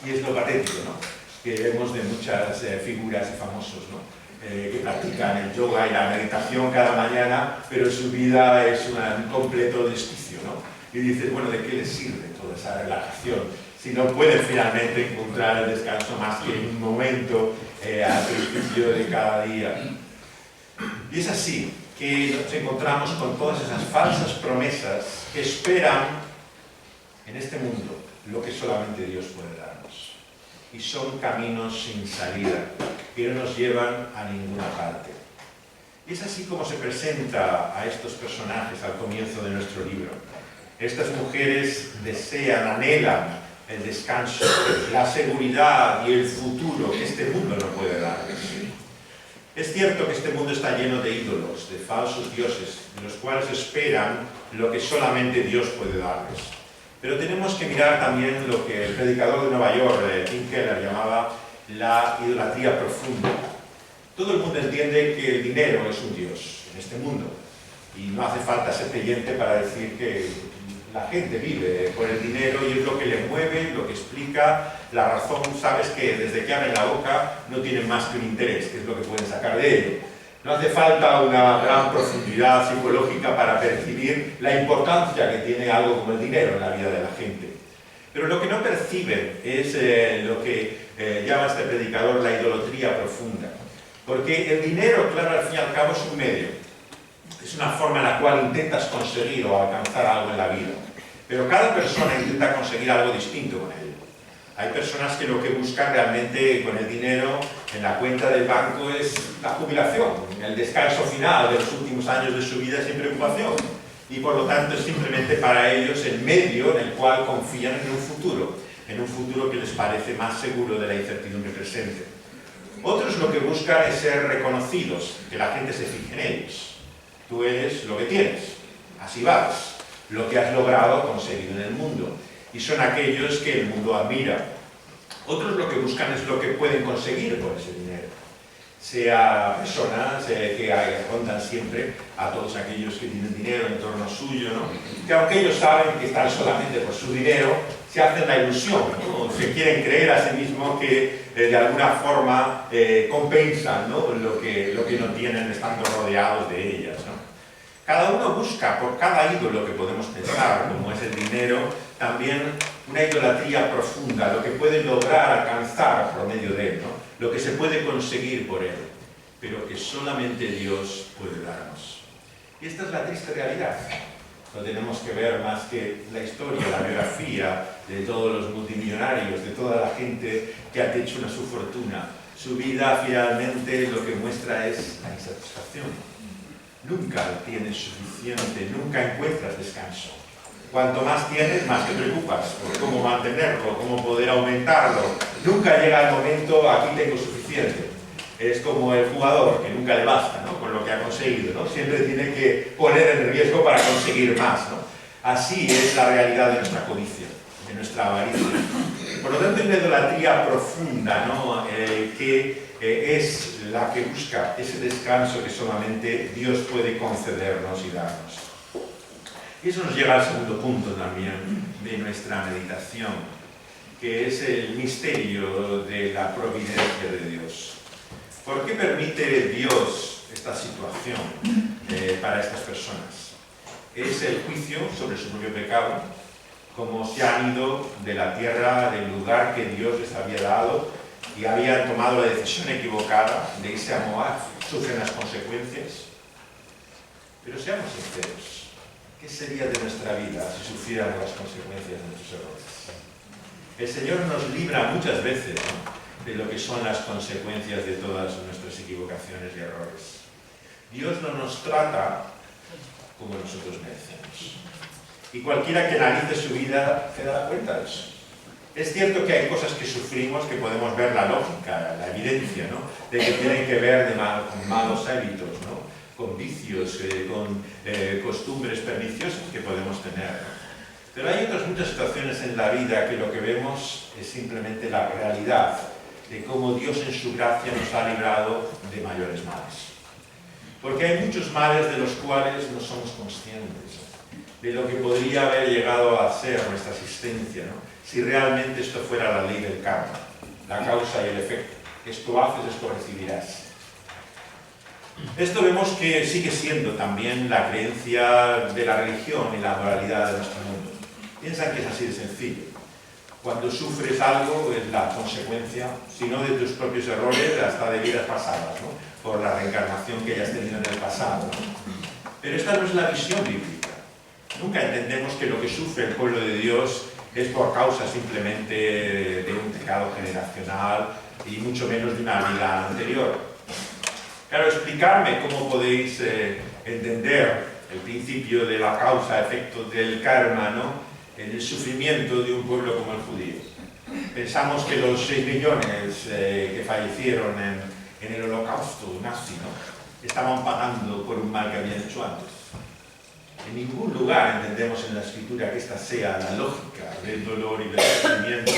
Y es lo patético, ¿no?, que vemos de muchas figuras y famosos, ¿no?, que practican el yoga y la meditación cada mañana, pero su vida es un completo desquicio, ¿no? Y dices, bueno, ¿de qué les sirve toda esa relajación si no pueden finalmente encontrar el descanso más que en un momento al principio de cada día? Y es así que nos encontramos con todas esas falsas promesas que esperan en este mundo lo que solamente Dios puede darnos. Y son caminos sin salida, que no nos llevan a ninguna parte. Y es así como se presenta a estos personajes al comienzo de nuestro libro. Estas mujeres desean, anhelan el descanso, la seguridad y el futuro que este mundo no puede darles. Es cierto que este mundo está lleno de ídolos, de falsos dioses, de los cuales esperan lo que solamente Dios puede darles. Pero tenemos que mirar también lo que el predicador de Nueva York, Tim Keller, llamaba la idolatría profunda. Todo el mundo entiende que el dinero es un dios en este mundo, y no hace falta ser creyente para decir que la gente vive por el dinero y es lo que le mueve, lo que explica la razón. Sabes que desde que abren la boca no tienen más que un interés, que es lo que pueden sacar de ello. No hace falta una gran profundidad psicológica para percibir la importancia que tiene algo como el dinero en la vida de la gente. Pero lo que no perciben es lo que llama este predicador la idolatría profunda. Porque el dinero, claro, al fin y al cabo es un medio. Es una forma en la cual intentas conseguir o alcanzar algo en la vida. Pero cada persona intenta conseguir algo distinto con él. Hay personas que lo que buscan realmente con el dinero en la cuenta del banco es la jubilación, el descanso final de los últimos años de su vida sin preocupación. Y por lo tanto es simplemente para ellos el medio en el cual confían en un futuro que les parece más seguro de la incertidumbre presente. Otros lo que buscan es ser reconocidos, que la gente se fije en ellos. Tú eres lo que tienes, así vas, lo que has logrado conseguir en el mundo. Y son aquellos que el mundo admira. Otros lo que buscan es lo que pueden conseguir por ese dinero. Sea personas que rondan siempre a todos aquellos que tienen dinero en torno suyo, ¿no?, que aunque ellos saben que están solamente por su dinero, se hacen la ilusión, ¿no?, se quieren creer a sí mismos que de alguna forma compensan, ¿no?, lo que no tienen estando rodeados de ellas, ¿no? Cada uno busca por cada ídolo que podemos pensar, como es el dinero, también una idolatría profunda, lo que puede lograr alcanzar por medio de él, ¿no?, lo que se puede conseguir por él, pero que solamente Dios puede darnos. Y esta es la triste realidad. No tenemos que ver más que la historia, la biografía de todos los multimillonarios, de toda la gente que ha hecho una su fortuna. Su vida finalmente lo que muestra es la insatisfacción. Nunca tienes suficiente, nunca encuentras descanso. Cuanto más tienes, más te preocupas por cómo mantenerlo, cómo poder aumentarlo. Nunca llega el momento, aquí tengo suficiente. Es como el jugador, que nunca le basta, ¿no?, con lo que ha conseguido, ¿no? Siempre tiene que poner en riesgo para conseguir más, ¿no? Así es la realidad de nuestra codicia, de nuestra avaricia. Por lo tanto, hay una idolatría profunda, ¿no?, que es la que busca ese descanso que solamente Dios puede concedernos y darnos. Y eso nos lleva al segundo punto también de nuestra meditación, que es el misterio de la providencia de Dios. ¿Por qué permite Dios esta situación para estas personas? es el juicio sobre su propio pecado, como se han ido de la tierra, del lugar que Dios les había dado, y habían tomado la decisión equivocada de irse a Moab, sufren las consecuencias. Pero seamos sinceros, ¿qué sería de nuestra vida si sufriéramos las consecuencias de nuestros errores? El Señor nos libra muchas veces, ¿no?, de lo que son las consecuencias de todas nuestras equivocaciones y errores. Dios no nos trata como nosotros merecemos. Y cualquiera que analice su vida se dará cuenta de eso. Es cierto que hay cosas que sufrimos que podemos ver la lógica, la evidencia, ¿no?, de que tienen que ver con malos hábitos, ¿no?, con vicios, con costumbres perniciosas que podemos tener, ¿no? Pero hay otras muchas situaciones en la vida que lo que vemos es simplemente la realidad de cómo Dios en su gracia nos ha librado de mayores males. Porque hay muchos males de los cuales no somos conscientes, de lo que podría haber llegado a ser nuestra existencia, ¿no?, si realmente esto fuera la ley del karma, la causa y el efecto. Esto haces, esto recibirás. Esto vemos que sigue siendo también la creencia de la religión y la moralidad de nuestro mundo. Piensan que es así de sencillo. Cuando sufres algo es la consecuencia, si no de tus propios errores, hasta de vidas pasadas, ¿no?, por la reencarnación que hayas tenido en el pasado, ¿no? Pero esta no es la visión bíblica. Nunca entendemos que lo que sufre el pueblo de Dios es por causa simplemente de un pecado generacional y mucho menos de una vida anterior. Claro, explicarme cómo podéis entender el principio de la causa-efecto del karma, ¿no?, en el sufrimiento de un pueblo como el judío. Pensamos que los 6 millones que fallecieron en el holocausto nazi, ¿no?, estaban pagando por un mal que habían hecho antes. En ningún lugar entendemos en la Escritura que esta sea la lógica del dolor y del sufrimiento.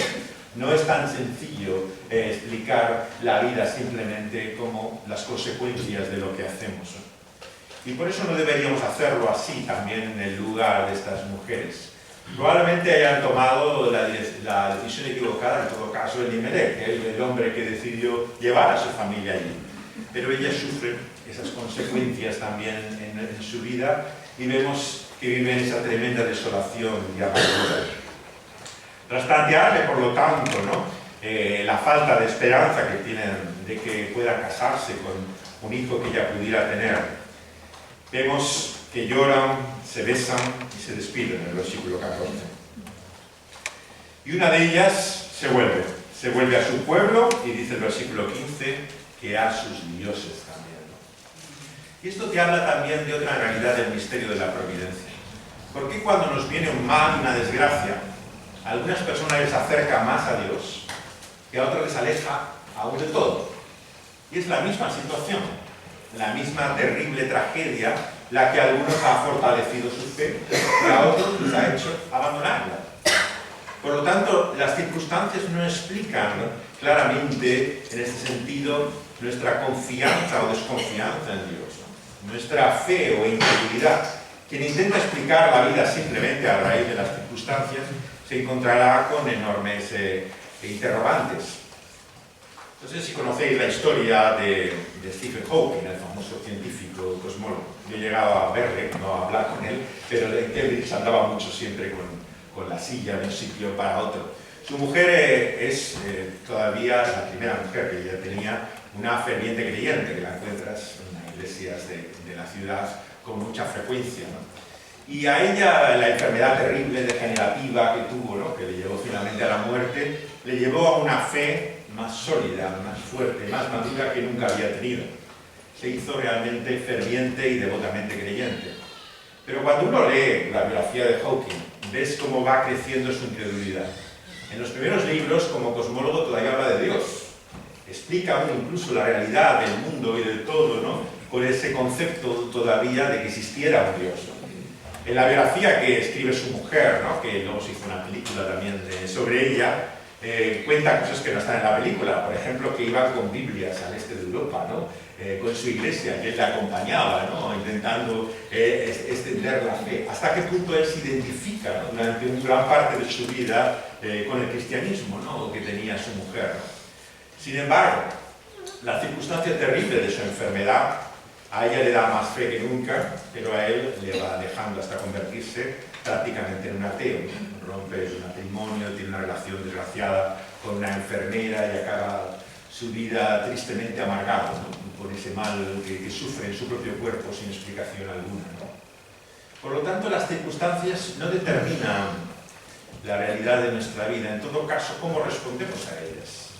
No es tan sencillo explicar la vida simplemente como las consecuencias de lo que hacemos, ¿no? Y por eso no deberíamos hacerlo así también en el lugar de estas mujeres. Probablemente hayan tomado la decisión equivocada, en todo caso, en Elimelech, el hombre que decidió llevar a su familia allí. Pero ellas sufren esas consecuencias también en su vida y vemos que viven esa tremenda desolación y amargura. Tras plantearle, por lo tanto, ¿no?, la falta de esperanza que tienen de que pueda casarse con un hijo que ella pudiera tener, vemos que lloran, se besan y se despiden en el versículo 14. Y una de ellas se vuelve a su pueblo y dice el versículo 15 que a sus dioses también, ¿no? Y esto te habla también de otra realidad del misterio de la providencia. ¿Por qué cuando nos viene un mal, una desgracia, a algunas personas les acerca más a Dios y a otras les aleja aún de todo? Y es la misma situación, la misma terrible tragedia, la que a algunos ha fortalecido su fe y a otros les ha hecho abandonarla. Por lo tanto, las circunstancias no explican claramente, en este sentido, nuestra confianza o desconfianza en Dios, ¿no?, nuestra fe o incredulidad. Quien intenta explicar la vida simplemente a raíz de las circunstancias se encontrará con enormes interrogantes. No sé si conocéis la historia de Stephen Hawking, el famoso científico cosmólogo. Yo he llegado a verle, no a hablar con él, pero en Cambridge andaba mucho siempre con la silla de un sitio para otro. Su mujer es todavía la primera mujer que ella tenía, una ferviente creyente, que la encuentras en las iglesias de la ciudad con mucha frecuencia, ¿no? Y a ella la enfermedad terrible, degenerativa que tuvo, ¿no?, que le llevó finalmente a la muerte, le llevó a una fe más sólida, más fuerte, más madura que nunca había tenido. Se hizo realmente ferviente y devotamente creyente. Pero cuando uno lee la biografía de Hawking, ves cómo va creciendo su incredulidad. En los primeros libros, como cosmólogo, todavía habla de Dios. Explica aún incluso la realidad del mundo y del todo, ¿no?, con ese concepto todavía de que existiera un Dios, ¿no? En la biografía que escribe su mujer, ¿no?, que luego se hizo una película también sobre ella, cuenta cosas que no están en la película. Por ejemplo, que iba con Biblias al este de Europa, ¿no?, con su iglesia, que él le acompañaba, ¿no?, intentando extender la fe. Hasta qué punto él se identifica, ¿no?, durante una gran parte de su vida con el cristianismo, ¿no?, que tenía su mujer, ¿no? Sin embargo, la circunstancia terrible de su enfermedad A ella le da más fe que nunca, pero a él le va dejando hasta convertirse prácticamente en un ateo. Rompe su matrimonio, tiene una relación desgraciada con una enfermera y acaba su vida tristemente amargado, ¿no? Por ese mal que sufre en su propio cuerpo sin explicación alguna, ¿no? Por lo tanto, las circunstancias no determinan la realidad de nuestra vida. En todo caso, ¿cómo respondemos a ellas?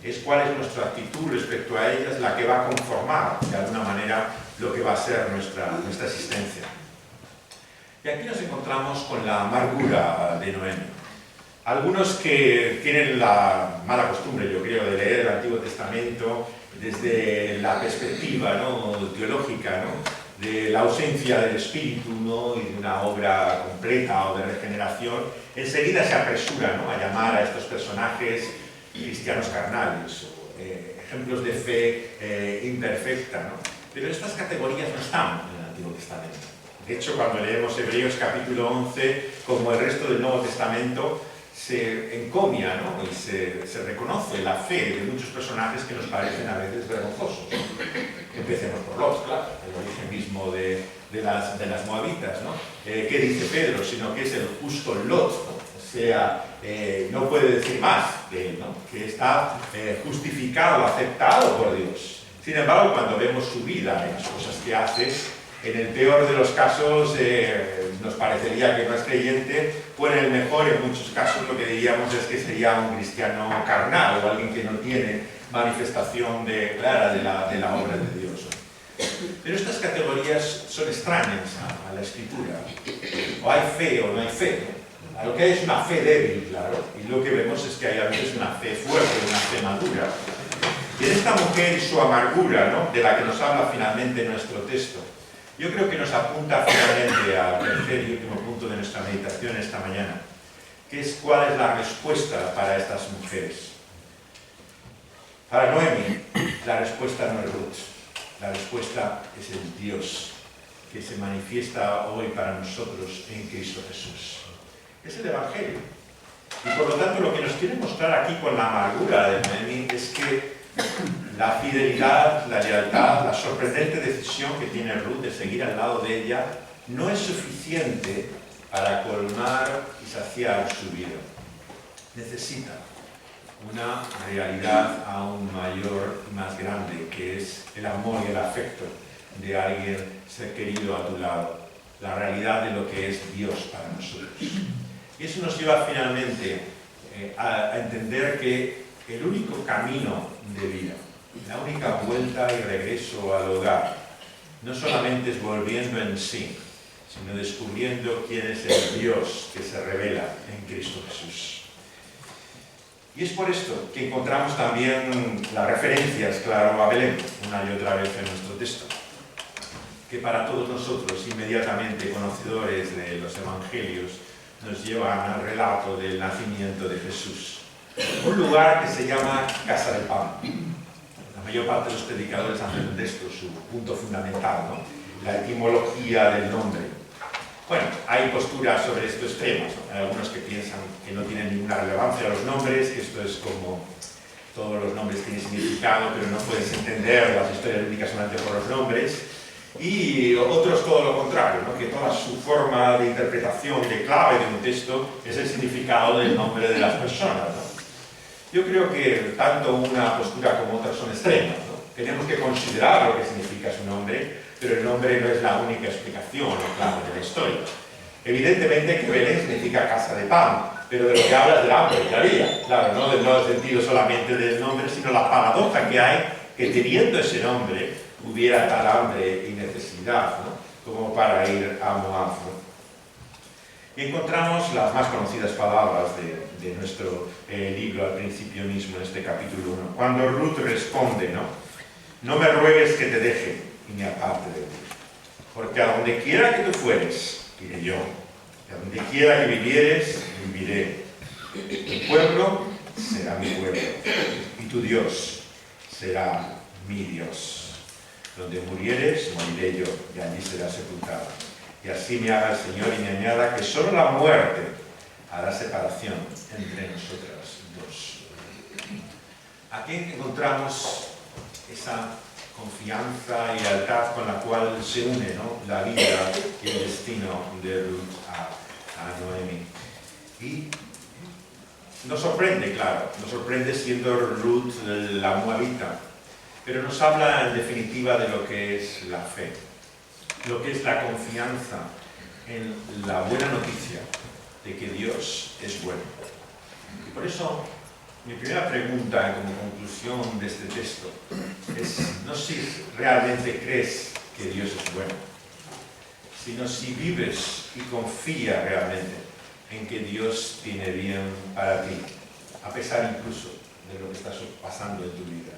Es cuál es nuestra actitud respecto a ellas la que va a conformar, de alguna manera, lo que va a ser nuestra existencia. Y aquí nos encontramos con la amargura de Noemi. Algunos que tienen la mala costumbre, yo creo, de leer el Antiguo Testamento desde la perspectiva, ¿no?, teológica, ¿no?, de la ausencia del espíritu, ¿no?, y de una obra completa o de regeneración, enseguida se apresura, ¿no?, a llamar a estos personajes cristianos carnales o ejemplos de fe imperfecta, ¿no? Pero estas categorías no están en el Antiguo Testamento. De hecho, cuando leemos Hebreos capítulo 11, como el resto del Nuevo Testamento, se encomia, ¿no?, y se reconoce la fe de muchos personajes que nos parecen a veces vergonzosos. Empecemos por Lot, claro, el origen mismo de las moabitas, ¿no? ¿Qué dice Pedro? Sino que es el justo Lot, ¿no? O sea, no puede decir más de él, ¿no?, que está justificado, aceptado por Dios. Sin embargo, cuando vemos su vida, las cosas que hace, en el peor de los casos nos parecería que no es creyente, o en el mejor, en muchos casos, lo que diríamos es que sería un cristiano carnal o alguien que no tiene manifestación clara de la obra de Dios. Pero estas categorías son extrañas a la Escritura. O hay fe o no hay fe, ¿no? A lo que hay es una fe débil, claro, y lo que vemos es que hay a veces una fe fuerte, una fe madura. Y en esta mujer y su amargura, ¿no?, de la que nos habla finalmente nuestro texto, yo creo que nos apunta finalmente al tercer y último punto de nuestra meditación esta mañana, que es cuál es la respuesta para estas mujeres. Para Noemi, la respuesta no es Ruth, la respuesta es el Dios que se manifiesta hoy para nosotros en Cristo Jesús. Es el Evangelio. Y por lo tanto lo que nos quiere mostrar aquí con la amargura de Noemi es que la fidelidad, la lealtad, la sorprendente decisión que tiene Ruth de seguir al lado de ella no es suficiente para colmar y saciar su vida. Necesita una realidad aún mayor y más grande, que es el amor y el afecto de alguien ser querido a tu lado, la realidad de lo que es Dios para nosotros. Y eso nos lleva finalmente a entender que el único camino de vida, la única vuelta y regreso al hogar, no solamente es volviendo en sí, sino descubriendo quién es el Dios que se revela en Cristo Jesús. Y es por esto que encontramos también las referencias, claro, a Belén, una y otra vez en nuestro texto, que para todos nosotros, inmediatamente conocedores de los Evangelios, nos llevan al relato del nacimiento de Jesús. Un lugar que se llama Casa del Pan. La mayor parte de los predicadores hacen de esto su punto fundamental, ¿no?, la etimología del nombre. Bueno, hay posturas sobre estos temas, ¿no? Hay algunos que piensan que no tienen ninguna relevancia los nombres, que esto es como todos los nombres tienen significado, pero no puedes entender las historias bíblicas solamente por los nombres. Y otros todo lo contrario, ¿no?, que toda su forma de interpretación, de clave de un texto, es el significado del nombre de las personas, ¿no? Yo creo que tanto una postura como otra son extremas, ¿no? Tenemos que considerar lo que significa su nombre, pero el nombre no es la única explicación o clave de la historia. Evidentemente que Belén significa casa de pan, pero de lo que habla es del hambre que había, claro, no en el sentido solamente del nombre, sino la paradoja que hay, que teniendo ese nombre, hubiera tal hambre y necesidad, ¿no?, como para ir a Moab, ¿no? Y encontramos las más conocidas palabras de nuestro libro al principio mismo, en este capítulo 1. Cuando Ruth responde, no me ruegues que te deje y me aparte de ti, porque a donde quiera que tú fueres, iré yo, y a donde quiera que vivieres, viviré. Tu pueblo será mi pueblo, y tu Dios será mi Dios. Donde murieres, moriré yo, y allí será sepultado. Y así me haga el Señor y me añada que solo la muerte hará separación entre nosotras dos. Aquí encontramos esa confianza y lealtad con la cual se une, ¿no?, la vida y el destino de Ruth a Noemi. Y nos sorprende, claro, nos sorprende siendo Ruth la moabita, pero nos habla en definitiva de lo que es la fe, lo que es la confianza en la buena noticia de que Dios es bueno. Y por eso mi primera pregunta como conclusión de este texto es no si realmente crees que Dios es bueno, sino si vives y confías realmente en que Dios tiene bien para ti, a pesar incluso de lo que está pasando en tu vida.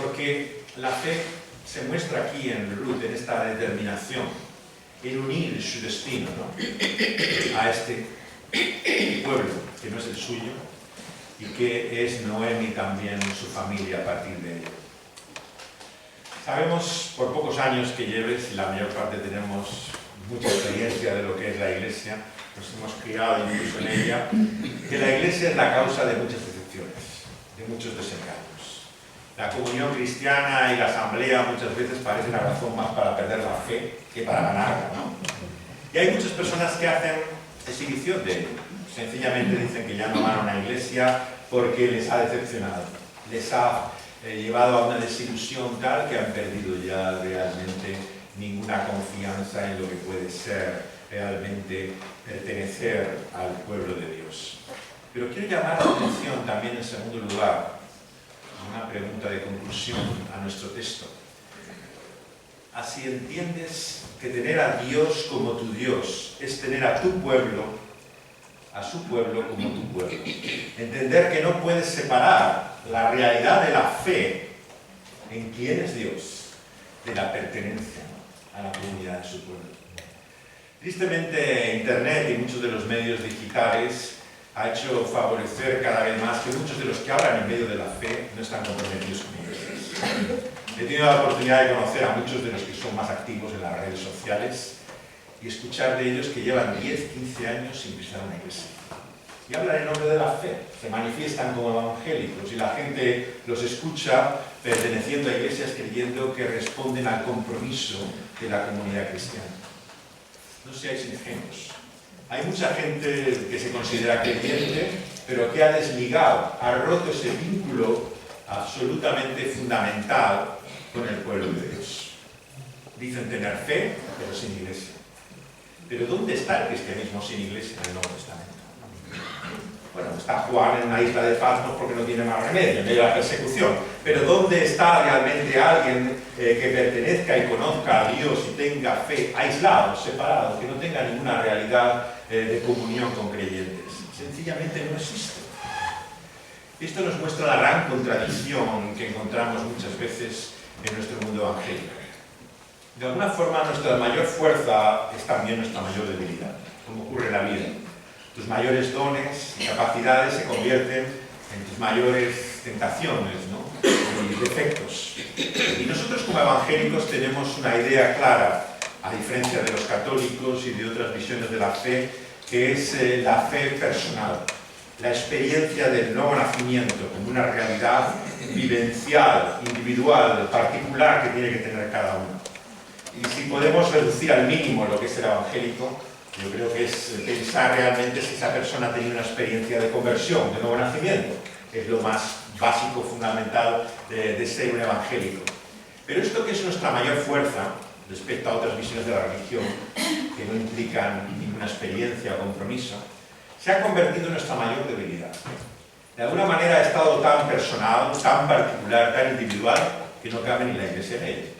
Porque la fe se muestra aquí en Ruth, en esta determinación, en unir su destino, ¿no?, a este pueblo que no es el suyo, y que es Noemi también su familia a partir de ello. Sabemos, por pocos años que lleves, y la mayor parte tenemos mucha experiencia de lo que es la Iglesia, nos hemos criado incluso en ella, que la Iglesia es la causa de muchas decepciones, de muchos desengaños. La comunión cristiana y la asamblea muchas veces parecen la razón más para perder la fe que para ganarla, ¿no? Y hay muchas personas que hacen exhibición de ello. Sencillamente dicen que ya no van a una iglesia porque les ha decepcionado, les ha llevado a una desilusión tal que han perdido ya realmente ninguna confianza en lo que puede ser realmente pertenecer al pueblo de Dios. Pero quiero llamar la atención también en segundo lugar, una pregunta de conclusión a nuestro texto. Así entiendes que tener a Dios como tu Dios es tener a tu pueblo, a su pueblo como tu pueblo. Entender que no puedes separar la realidad de la fe en quién es Dios de la pertenencia, ¿no?, a la comunidad de su pueblo. Tristemente, Internet y muchos de los medios digitales ha hecho favorecer cada vez más que muchos de los que hablan en medio de la fe no están comprometidos con ellos. He tenido la oportunidad de conocer a muchos de los que son más activos en las redes sociales y escuchar de ellos que llevan 10, 15 años sin pisar una iglesia. Y hablan en nombre de la fe, se manifiestan como evangélicos y la gente los escucha perteneciendo a iglesias creyendo que responden al compromiso de la comunidad cristiana. No seáis ingenuos. Hay mucha gente que se considera creyente, pero que ha desligado, ha roto ese vínculo absolutamente fundamental con el pueblo de Dios. Dicen tener fe, pero sin iglesia. Pero ¿dónde está el cristianismo sin iglesia en el Nuevo Testamento? Bueno, está Juan en una isla de Patmos porque no tiene más remedio, en medio de la persecución. Pero ¿dónde está realmente alguien que pertenezca y conozca a Dios y tenga fe, aislado, separado, que no tenga ninguna realidad de comunión con creyentes? Sencillamente no existe. Esto nos muestra la gran contradicción que encontramos muchas veces en nuestro mundo evangélico. De alguna forma, nuestra mayor fuerza es también nuestra mayor debilidad, como ocurre en la vida. Tus mayores dones y capacidades se convierten en tus mayores tentaciones, ¿no?, y defectos. Y nosotros como evangélicos tenemos una idea clara, a diferencia de los católicos y de otras visiones de la fe, que es la fe personal, la experiencia del nuevo nacimiento como una realidad vivencial, individual, particular que tiene que tener cada uno. Y si podemos reducir al mínimo lo que es el evangélico, yo creo que es pensar realmente si esa persona ha tenido una experiencia de conversión, de nuevo nacimiento. Es lo más básico, fundamental de ser un evangélico. Pero esto que es nuestra mayor fuerza respecto a otras visiones de la religión, que no implican ninguna experiencia o compromiso, se ha convertido en nuestra mayor debilidad. De alguna manera ha estado tan personal, tan particular, tan individual, que no cabe ni la iglesia en ella.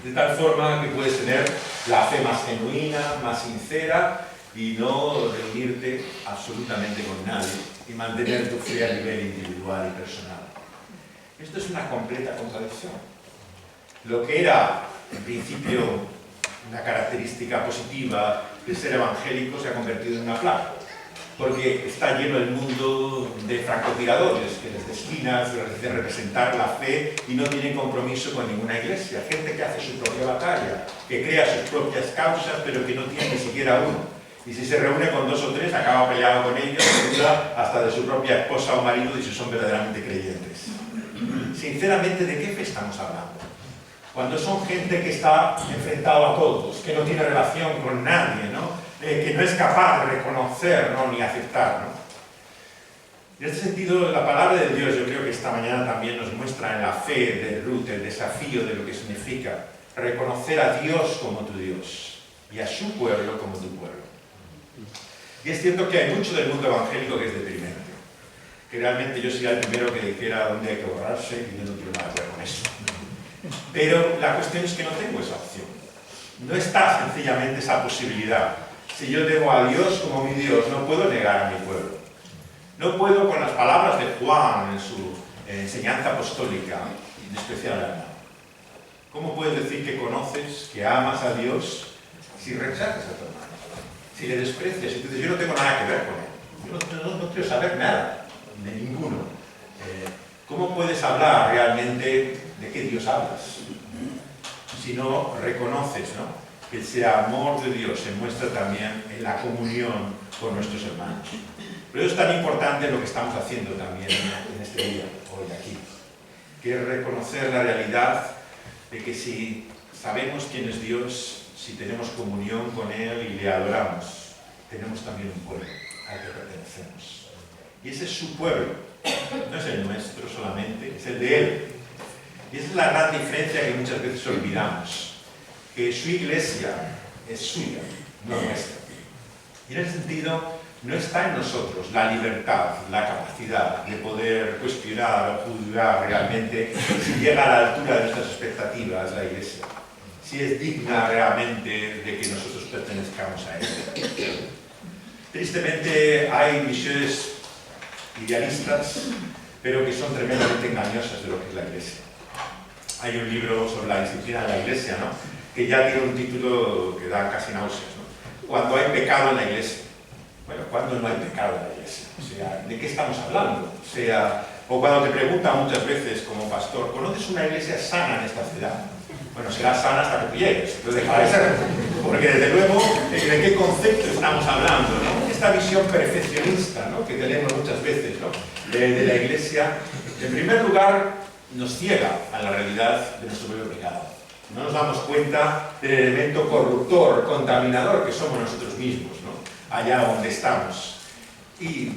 De tal forma que puedes tener la fe más genuina, más sincera y no reunirte absolutamente con nadie y mantener tu fe a nivel individual y personal. Esto es una completa contradicción. Lo que era, en principio, una característica positiva de ser evangélico se ha convertido en una plaga, porque está lleno el mundo de francotiradores que desde esquinas les dicen representar la fe y no tienen compromiso con ninguna iglesia. Gente que hace su propia batalla, que crea sus propias causas, pero que no tiene ni siquiera uno. Y si se reúne con 2 o 3, acaba peleado con ellos, duda hasta de su propia esposa o marido y si son verdaderamente creyentes. sinceramente, ¿de qué fe estamos hablando? Cuando son gente que está enfrentado a todos, que no tiene relación con nadie, ¿no? Que no es capaz de reconocer, ¿no? Ni aceptar, ¿no? En este sentido, la palabra de Dios, yo creo que esta mañana también nos muestra en la fe de Ruth el desafío de lo que significa reconocer a Dios como tu Dios y a su pueblo como tu pueblo. Y es cierto que hay mucho del mundo evangélico que es deprimente, que realmente yo sería el primero que dijera dónde hay que borrarse y yo no quiero nada que ver con eso. Pero la cuestión es que no tengo esa opción. No está sencillamente esa posibilidad. Si yo debo a Dios como mi Dios, no puedo negar a mi pueblo. No puedo, con las palabras de Juan en su enseñanza apostólica, en especial a Ana. ¿Cómo puedes decir que conoces, que amas a Dios, si rechazas a tu hermano? Si le desprecias, si tú dices, yo no tengo nada que ver con él. Yo no quiero saber nada, de ninguno. ¿Cómo puedes hablar realmente de qué Dios hablas? Si no reconoces, ¿no?, que ese amor de Dios se muestra también en la comunión con nuestros hermanos. Pero es tan importante lo que estamos haciendo también en este día, hoy aquí, que es reconocer la realidad de que si sabemos quién es Dios, si tenemos comunión con Él y le adoramos, tenemos también un pueblo al que pertenecemos. Y ese es su pueblo, no es el nuestro solamente, es el de Él. Y esa es la gran diferencia que muchas veces olvidamos, que su iglesia es suya, no nuestra. Y en ese sentido, no está en nosotros la libertad, la capacidad de poder cuestionar o juzgar realmente si llega a la altura de nuestras expectativas la iglesia, si es digna realmente de que nosotros pertenezcamos a ella. Tristemente hay visiones idealistas, pero que son tremendamente engañosas de lo que es la iglesia. Hay un libro sobre la disciplina de la iglesia, ¿no?, que ya tiene un título que da casi náuseas, ¿no? Cuando hay pecado en la iglesia. Bueno, ¿cuándo no hay pecado en la iglesia? O sea, ¿de qué estamos hablando? O sea, o cuando te preguntan muchas veces como pastor, ¿conoces una iglesia sana en esta ciudad? Bueno, será sana hasta que tú llegues, entonces dejará de ser. Porque desde luego, ¿de qué concepto estamos hablando, ¿no? Esta visión perfeccionista, ¿no?, que tenemos muchas veces, ¿no?, de la iglesia, en primer lugar, nos ciega a la realidad de nuestro propio pecado. No nos damos cuenta del elemento corruptor, contaminador que somos nosotros mismos, ¿no?, allá donde estamos. Y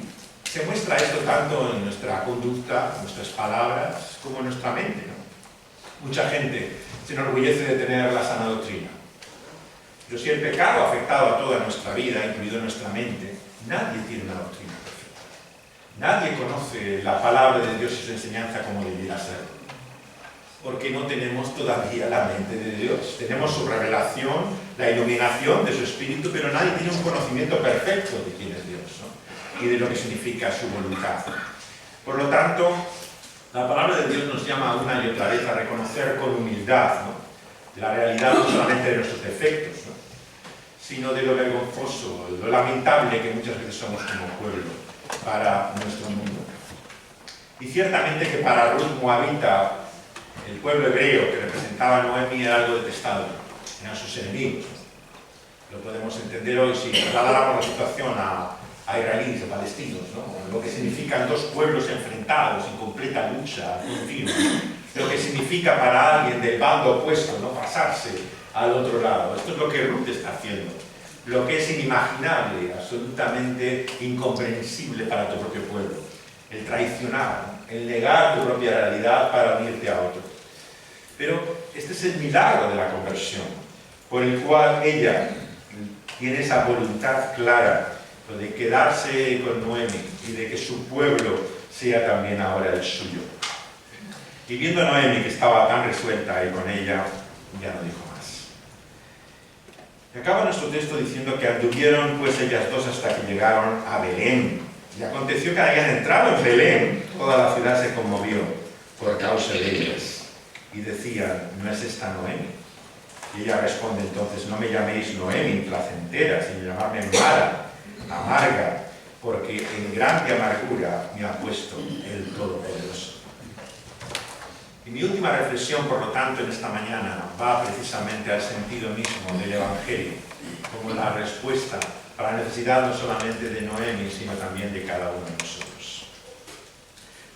se muestra esto tanto en nuestra conducta, en nuestras palabras, como en nuestra mente, ¿no? Mucha gente se enorgullece de tener la sana doctrina. Pero si el pecado ha afectado a toda nuestra vida, incluido nuestra mente, nadie tiene una doctrina perfecta. Nadie conoce la palabra de Dios y su enseñanza como debiera ser. Porque no tenemos todavía la mente de Dios. Tenemos su revelación, la iluminación de su Espíritu, pero nadie tiene un conocimiento perfecto de quién es Dios, ¿no?, y de lo que significa su voluntad. Por lo tanto, la palabra de Dios nos llama una y otra vez a reconocer con humildad, ¿no?, la realidad no solamente de nuestros defectos, ¿no?, sino de lo vergonzoso, lo lamentable que muchas veces somos como pueblo para nuestro mundo. Y ciertamente que para Ruth moabita, el pueblo hebreo que representaba a Noemi era algo detestable, eran sus enemigos. Lo podemos entender hoy si trasladáramos la situación a israelíes, a palestinos, ¿no?, lo que significan dos pueblos enfrentados en completa lucha continua, lo que significa para alguien del bando opuesto, ¿no?, pasarse al otro lado. Esto es lo que Ruth está haciendo, lo que es inimaginable, absolutamente incomprensible para tu propio pueblo, el traicionar, el negar tu propia realidad para unirte a otro. Pero este es el milagro de la conversión, por el cual ella tiene esa voluntad clara de quedarse con Noemi y de que su pueblo sea también ahora el suyo. Y viendo a Noemi que estaba tan resuelta y con ella, ya no dijo más. Y acaba nuestro texto diciendo que anduvieron pues ellas dos hasta que llegaron a Belén. Y aconteció que habían entrado en Belén, toda la ciudad se conmovió por causa de ellas. Y decían, ¿no es esta Noemi? Y ella responde entonces, no me llaméis Noemi, placentera, sino llamarme Mara, amarga, porque en grande amargura me ha puesto el Todopoderoso. Y mi última reflexión, por lo tanto, en esta mañana va precisamente al sentido mismo del Evangelio, como la respuesta para la necesidad no solamente de Noemi, sino también de cada uno de nosotros.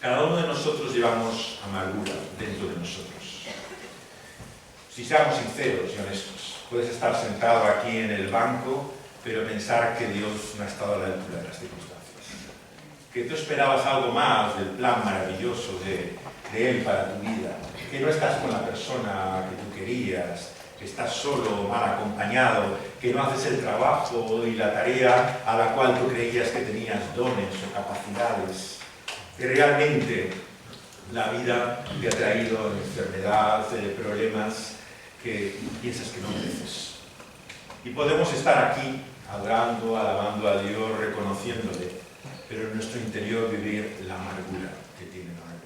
Cada uno de nosotros llevamos amargura dentro de nosotros. Si seamos sinceros y honestos, puedes estar sentado aquí en el banco, pero pensar que Dios no ha estado a la altura de las circunstancias. Que tú esperabas algo más del plan maravilloso de Él para tu vida. Que no estás con la persona que tú querías, que estás solo, mal acompañado, que no haces el trabajo y la tarea a la cual tú creías que tenías dones o capacidades. Que realmente la vida te ha traído enfermedad, problemas que piensas que no mereces. Y podemos estar aquí adorando, alabando a Dios, reconociéndole, pero en nuestro interior vivir la amargura que tiene Noemi.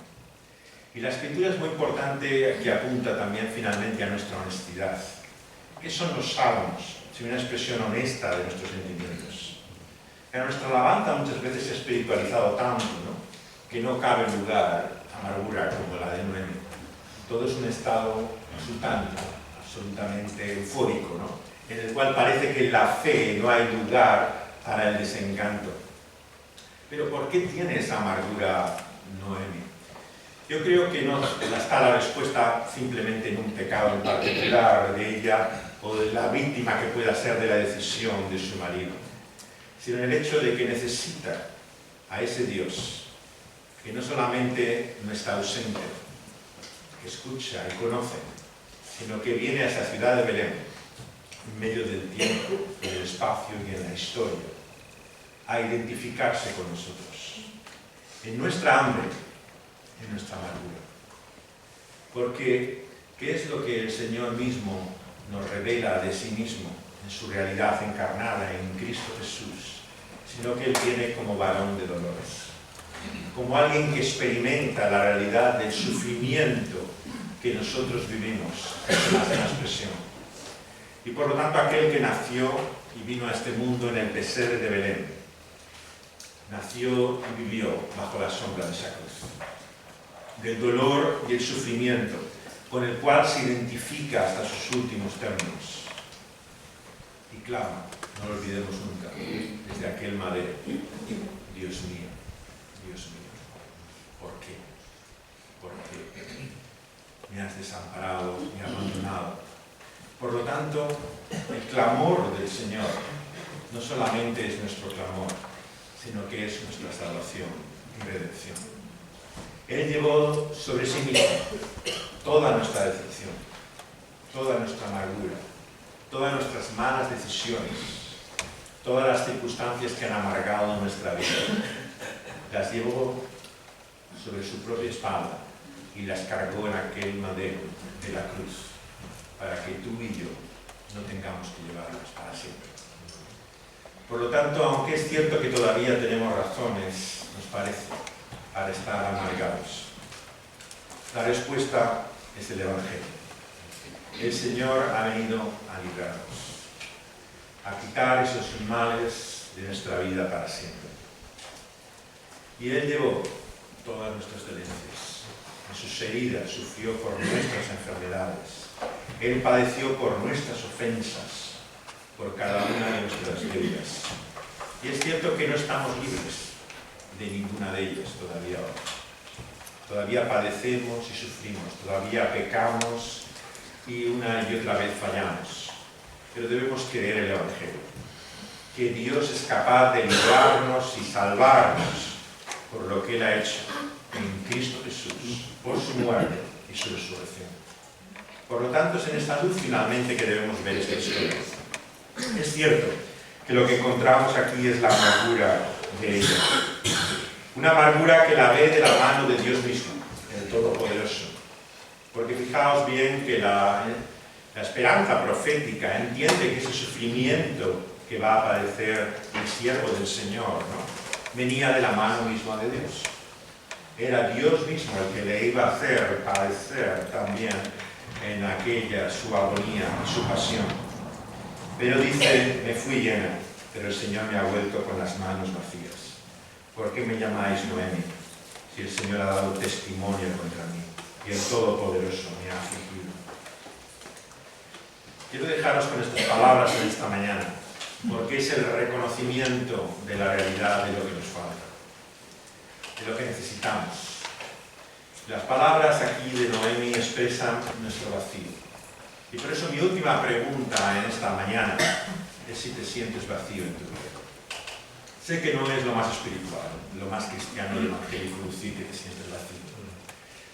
Y la Escritura es muy importante, que apunta también finalmente a nuestra honestidad. ¿Qué son los salmos? Si una expresión honesta de nuestros sentimientos. En nuestra alabanza muchas veces se ha espiritualizado tanto, ¿no?, que no cabe lugar a amargura como la de Noemi. Todo es un estado exultante, absolutamente eufórico, ¿no?, en el cual parece que en la fe no hay lugar para el desencanto. Pero ¿por qué tiene esa amargura Noemi? Yo creo que no está la respuesta simplemente en un pecado en particular de ella o de la víctima que pueda ser de la decisión de su marido, sino en el hecho de que necesita a ese Dios que no solamente no está ausente, que escucha y conoce, sino que viene a esa ciudad de Belén, en medio del tiempo, del espacio y en la historia, a identificarse con nosotros, en nuestra hambre, en nuestra amargura. Porque, ¿qué es lo que el Señor mismo nos revela de sí mismo, en su realidad encarnada en Cristo Jesús? Sino que Él viene como varón de dolores, como alguien que experimenta la realidad del sufrimiento que nosotros vivimos, es una expresión. Y por lo tanto aquel que nació y vino a este mundo en el pesebre de Belén, nació y vivió bajo la sombra de esa cruz, del dolor y el sufrimiento con el cual se identifica hasta sus últimos términos. Y clama, no lo olvidemos nunca, desde aquel madero: Dios mío, ¿por qué? ¿Por qué me has desamparado y abandonado? Por lo tanto, el clamor del Señor no solamente es nuestro clamor, sino que es nuestra salvación y redención. Él llevó sobre sí mismo toda nuestra decepción, toda nuestra amargura, todas nuestras malas decisiones, todas las circunstancias que han amargado nuestra vida. Las llevó sobre su propia espalda y las cargó en aquel madero de la cruz, para que tú y yo no tengamos que llevarlas para siempre. Por lo tanto, aunque es cierto que todavía tenemos razones, nos parece, para estar amargados, la respuesta es el Evangelio. El Señor ha venido a librarnos, a quitar esos males de nuestra vida para siempre. Y Él llevó todas nuestras dolencias, en sus heridas sufrió por nuestras enfermedades. Él padeció por nuestras ofensas, por cada una de nuestras deudas. Y es cierto que no estamos libres de ninguna de ellas todavía hoy. Todavía padecemos y sufrimos, todavía pecamos y una y otra vez fallamos. Pero debemos creer el Evangelio, que Dios es capaz de librarnos y salvarnos por lo que Él ha hecho en Cristo Jesús, por su muerte y su resurrección. Por lo tanto, es en esta luz finalmente que debemos ver esta historia. Es cierto que lo que encontramos aquí es la amargura de ella. Una amargura que la ve de la mano de Dios mismo, el Todopoderoso. Porque fijaos bien que la esperanza profética entiende que ese sufrimiento que va a padecer el siervo del Señor, ¿no?, venía de la mano misma de Dios. Era Dios mismo el que le iba a hacer padecer también en aquella su agonía y su pasión. Pero dice: me fui llena, pero el Señor me ha vuelto con las manos vacías. ¿Por qué me llamáis Noemi, si el Señor ha dado testimonio contra mí y el Todopoderoso me ha afligido? Quiero dejaros con estas palabras en esta mañana, porque es el reconocimiento de la realidad de lo que nos falta, de lo que necesitamos, Las palabras aquí de Noemi expresan nuestro vacío. Y por eso mi última pregunta en esta mañana es si te sientes vacío en tu vida. Sé que no es lo más espiritual, lo más cristiano y evangélico decir que te sientes vacío.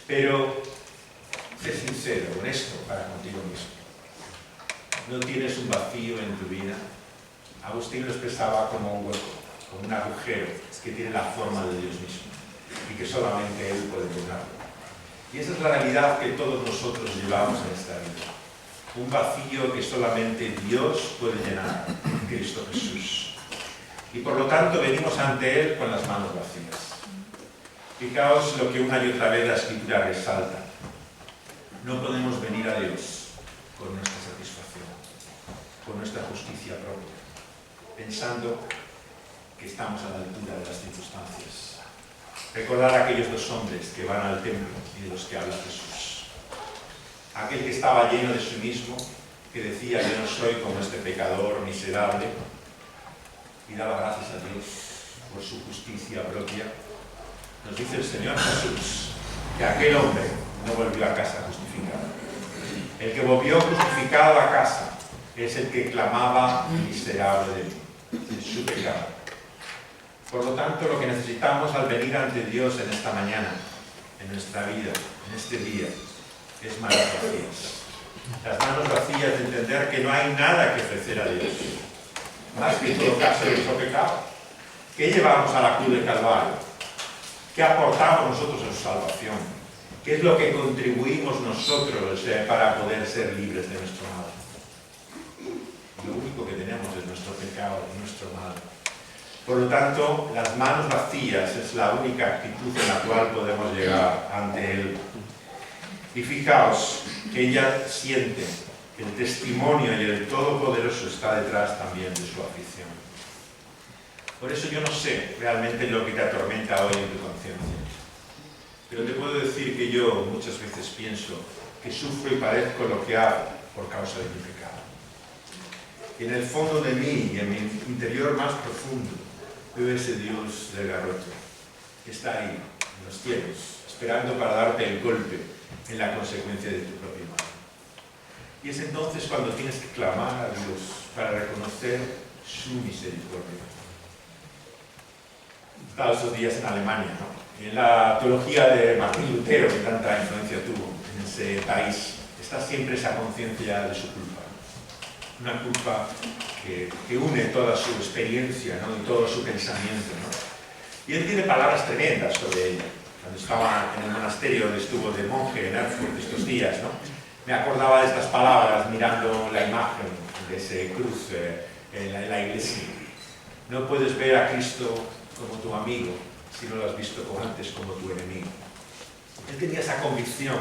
Pero sé sincero, honesto para contigo mismo. ¿No tienes un vacío en tu vida? Agustín lo expresaba como un hueco, como un agujero que tiene la forma de Dios mismo y que solamente Él puede llenarlo. Y esa es la realidad que todos nosotros llevamos en esta vida. Un vacío que solamente Dios puede llenar en Cristo Jesús. Y por lo tanto venimos ante Él con las manos vacías. Fijaos lo que una y otra vez la Escritura resalta. No podemos venir a Dios con nuestra satisfacción, con nuestra justicia propia, pensando que estamos a la altura de las circunstancias. Recordar a aquellos dos hombres que van al templo y de los que habla Jesús. Aquel que estaba lleno de sí mismo, que decía, yo no soy como este pecador miserable, y daba gracias a Dios por su justicia propia. Nos dice el Señor Jesús que aquel hombre no volvió a casa justificado. El que volvió justificado a casa es el que clamaba miserable de mí, de su pecado. Por lo tanto, lo que necesitamos al venir ante Dios en esta mañana, en nuestra vida, en este día, es manos vacías. Las manos vacías de entender que no hay nada que ofrecer a Dios, más que en todo caso nuestro pecado. ¿Qué llevamos a la cruz del Calvario? ¿Qué aportamos nosotros en su salvación? ¿Qué es lo que contribuimos nosotros para poder ser libres de nuestro mal? Lo único que tenemos es nuestro pecado, nuestro mal. Por lo tanto, las manos vacías es la única actitud en la cual podemos llegar ante Él. Y fijaos que ella siente que el testimonio y el Todopoderoso está detrás también de su aflicción. Por eso yo no sé realmente lo que te atormenta hoy en tu conciencia. Pero te puedo decir que yo muchas veces pienso que sufro y padezco lo que hago por causa de mi pecado. Y en el fondo de mí y en mi interior más profundo veo ese Dios del garrote que está ahí, en los cielos, esperando para darte el golpe en la consecuencia de tu propio mal. Y es entonces cuando tienes que clamar a Dios para reconocer su misericordia. Estaba estos días en Alemania, ¿no? En la teología de Martín Lutero, que tanta influencia tuvo en ese país, está siempre esa conciencia de su culpa. Una culpa que une toda su experiencia, ¿no? Y todo su pensamiento, ¿no? Y él tiene palabras tremendas sobre ella. Cuando estaba en el monasterio donde estuvo de monje en Erfurt estos días, ¿no? Me acordaba de estas palabras mirando la imagen de ese cruz en la iglesia. No puedes ver a Cristo como tu amigo si no lo has visto antes como tu enemigo. Él tenía esa convicción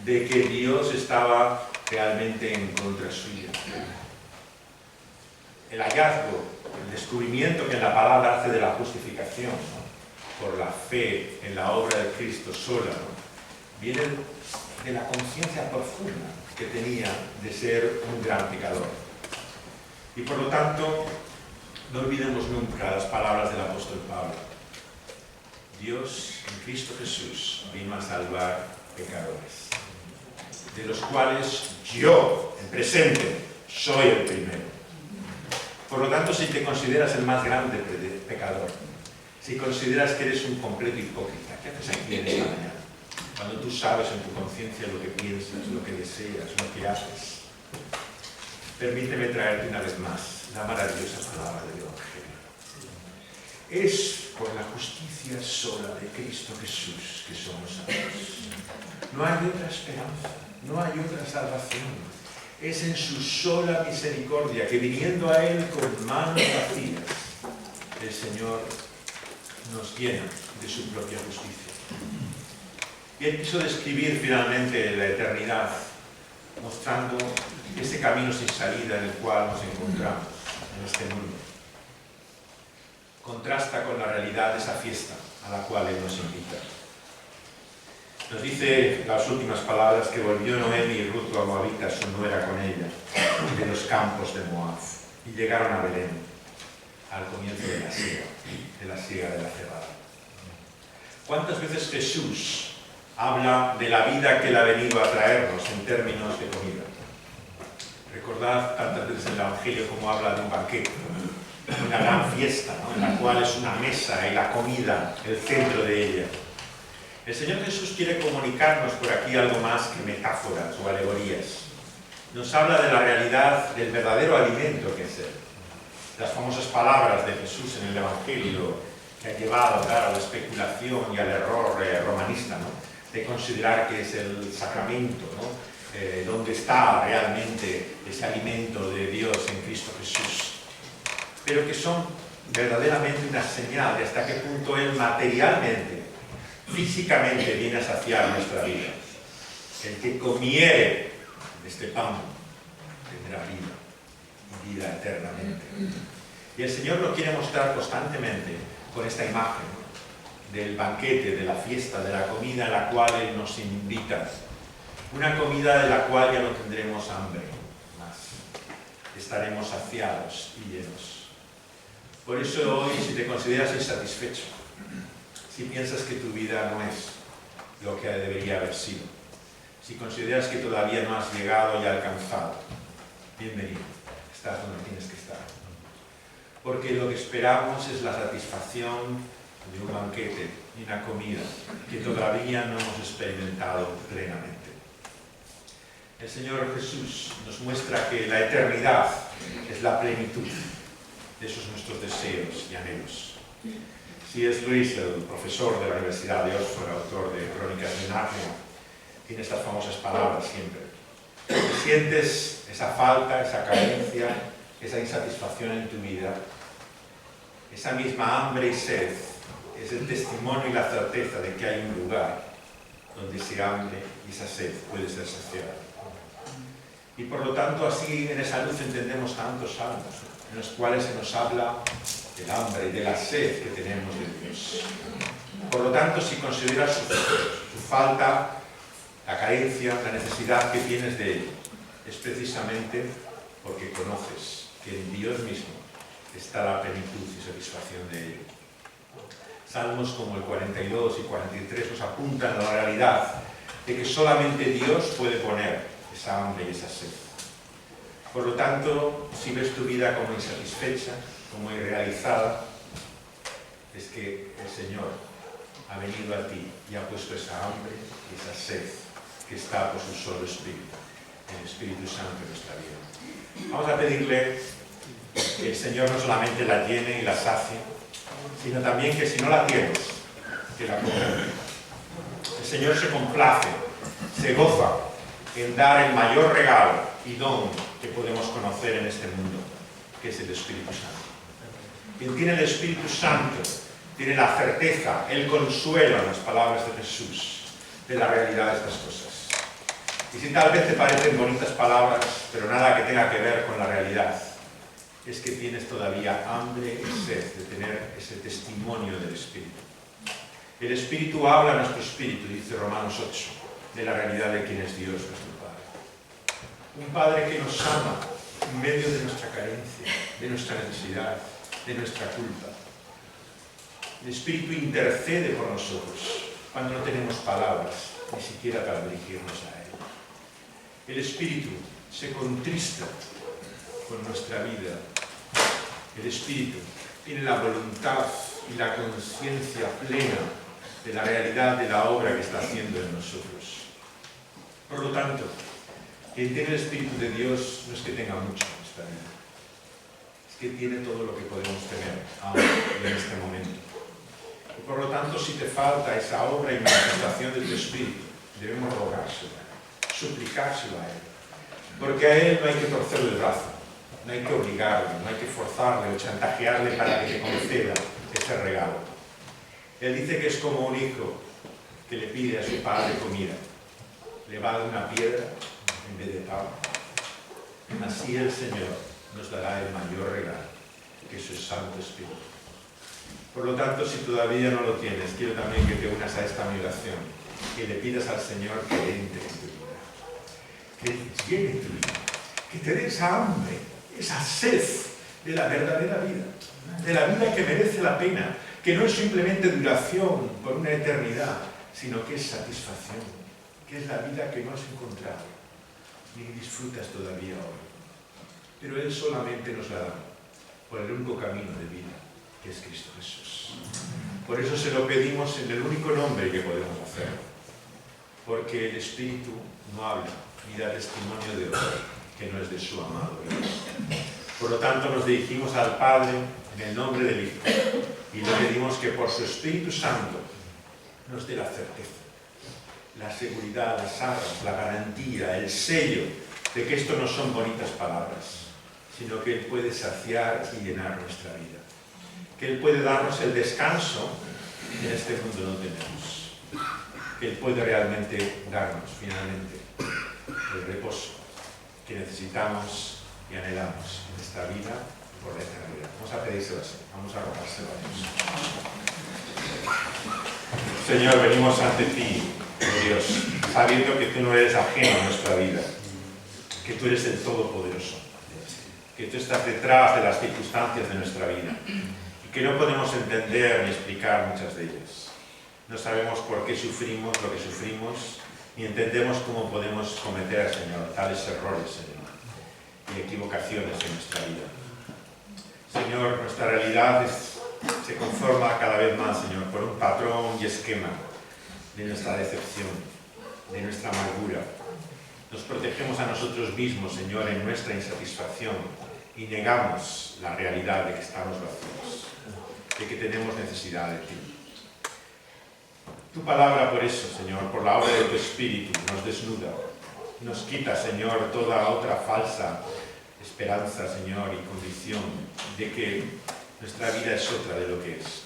de que Dios estaba realmente en contra suya. El hallazgo, el descubrimiento que en la palabra hace de la justificación, ¿no? Por la fe en la obra de Cristo sola, ¿no? Viene de la conciencia profunda que tenía de ser un gran pecador. Y por lo tanto, no olvidemos nunca las palabras del apóstol Pablo. Dios en Cristo Jesús vino a salvar pecadores, de los cuales yo, en presente, soy el primero. Por lo tanto, si te consideras el más grande pecador, si consideras que eres un completo hipócrita, ¿qué haces aquí en esta mañana? Cuando tú sabes en tu conciencia lo que piensas, lo que deseas, lo que haces. Permíteme traerte una vez más la maravillosa palabra del Evangelio. Es por la justicia sola de Cristo Jesús que somos salvos. No hay otra esperanza, no hay otra salvación. Es en su sola misericordia que viniendo a Él con manos vacías, el Señor nos llena de su propia justicia. Y Él quiso describir finalmente la eternidad, mostrando ese camino sin salida en el cual nos encontramos en este mundo. Contrasta con la realidad de esa fiesta a la cual Él nos invita. Nos dice las últimas palabras que volvió Noemi y Ruth la moabita, su nuera, con ella, de los campos de Moab, y llegaron a Belén, al comienzo de la siega de la cebada. ¿Cuántas veces Jesús habla de la vida que Él ha venido a traernos en términos de comida. Recordad tantas veces en el Evangelio como habla de un banquete, una gran fiesta, ¿no?, en la cual es una mesa y la comida el centro de ella. El Señor Jesús quiere comunicarnos por aquí algo más que metáforas o alegorías. Nos habla de la realidad del verdadero alimento que es Él. Las famosas palabras de Jesús en el Evangelio que han llevado, claro, a la especulación y al error romanista, ¿no?, de considerar que es el sacramento, ¿no?, donde está realmente ese alimento de Dios en Cristo Jesús, pero que son verdaderamente una señal de hasta qué punto Él materialmente, físicamente viene a saciar nuestra vida. El que comiere de este pan tendrá vida, y vida eternamente. Y el Señor lo quiere mostrar constantemente con esta imagen del banquete, de la fiesta, de la comida en la cual Él nos invita. Una comida de la cual ya no tendremos hambre más. Estaremos saciados y llenos. Por eso hoy, si te consideras insatisfecho, si piensas que tu vida no es lo que debería haber sido, si consideras que todavía no has llegado y alcanzado, bienvenido, estás donde tienes que estar. Porque lo que esperamos es la satisfacción de un banquete y una comida que todavía no hemos experimentado plenamente. El Señor Jesús nos muestra que la eternidad es la plenitud de esos nuestros deseos y anhelos. C.S. Lewis, el profesor de la Universidad de Oxford, autor de Crónicas de Narnia, tiene estas famosas palabras siempre. Si sientes esa falta, esa carencia, esa insatisfacción en tu vida, esa misma hambre y sed es el testimonio y la certeza de que hay un lugar donde ese hambre y esa sed puede ser saciada. Y por lo tanto, así en esa luz entendemos tantos salmos en los cuales se nos habla del hambre y de la sed que tenemos de Dios. Por lo tanto, si consideras su falta, la carencia, la necesidad que tienes de Él, es precisamente porque conoces que en Dios mismo está la plenitud y satisfacción de Él. Salmos como el 42 y 43 nos apuntan a la realidad de que solamente Dios puede poner esa hambre y esa sed. Por lo tanto, si ves tu vida como insatisfecha, como irrealizada, es que el Señor ha venido a ti y ha puesto esa hambre y esa sed que está por su solo Espíritu, el Espíritu Santo en nuestra vida. Vamos a pedirle que el Señor no solamente la llene y la sacie, sino también que si no la tienes, que la ponga. El Señor se complace, se goza en dar el mayor regalo y don que podemos conocer en este mundo, que es el Espíritu Santo. Quien tiene el Espíritu Santo tiene la certeza, el consuelo en las palabras de Jesús, de la realidad de estas cosas. Y si tal vez te parecen bonitas palabras, pero nada que tenga que ver con la realidad, es que tienes todavía hambre y sed de tener ese testimonio del Espíritu. El Espíritu habla a nuestro espíritu, dice Romanos 8, de la realidad de quién es Dios, nuestro Padre. Un Padre que nos ama en medio de nuestra carencia, de nuestra necesidad, de nuestra culpa. El Espíritu intercede por nosotros cuando no tenemos palabras, ni siquiera para dirigirnos a Él. El Espíritu se contrista con nuestra vida. El Espíritu tiene la voluntad y la conciencia plena de la realidad de la obra que está haciendo en nosotros. Por lo tanto, quien tiene el Espíritu de Dios no es que tenga mucho en esta vida, es que tiene todo lo que podemos tener ahora en este momento. Y por lo tanto, si te falta esa obra y manifestación de tu Espíritu, debemos rogárselo, suplicárselo a Él, porque a Él no hay que torcerle el brazo, no hay que obligarle, no hay que forzarle o chantajearle para que te conceda ese regalo. Él dice que es como un hijo que le pide a su padre comida. Le va a dar una piedra en vez de pan. Así el Señor nos dará el mayor regalo, que es su Santo Espíritu. Por lo tanto, si todavía no lo tienes, quiero también que te unas a esta mi oración, que le pidas al Señor que entre en tu vida, que llene tu vida, que te dé esa hambre, esa sed de la verdadera vida, de la vida que merece la pena, que no es simplemente duración por una eternidad, sino que es satisfacción, que es la vida que no has encontrado, ni disfrutas todavía hoy. Pero Él solamente nos la da por el único camino de vida, que es Cristo Jesús. Por eso se lo pedimos en el único nombre que podemos hacer, porque el Espíritu no habla ni da testimonio de otro que no es de su amado Dios. Por lo tanto, nos dirigimos al Padre en el nombre del Hijo y le pedimos que por su Espíritu Santo nos dé la certeza, la seguridad, las arras, la garantía, el sello de que esto no son bonitas palabras, sino que Él puede saciar y llenar nuestra vida. Que Él puede darnos el descanso que en este mundo no tenemos. Que Él puede realmente darnos, finalmente, el reposo que necesitamos y anhelamos en esta vida y por la eternidad. Vamos a pedírselo así, vamos a rogárselo a Dios. Señor, venimos ante ti, oh Dios, sabiendo que tú no eres ajeno a nuestra vida, que tú eres el Todopoderoso, que tú estás detrás de las circunstancias de nuestra vida y que no podemos entender ni explicar muchas de ellas. No sabemos por qué sufrimos lo que sufrimos, ni entendemos cómo podemos cometer, Señor, tales errores, Señor, y equivocaciones en nuestra vida. Señor, nuestra realidad se conforma cada vez más, Señor, por un patrón y esquema de nuestra decepción, de nuestra amargura. Nos protegemos a nosotros mismos, Señor, en nuestra insatisfacción y negamos la realidad de que estamos vacíos, de que tenemos necesidad de ti. Tu palabra, por eso, Señor, por la obra de tu Espíritu, nos desnuda, nos quita, Señor, toda otra falsa esperanza, Señor, y convicción de que nuestra vida es otra de lo que es.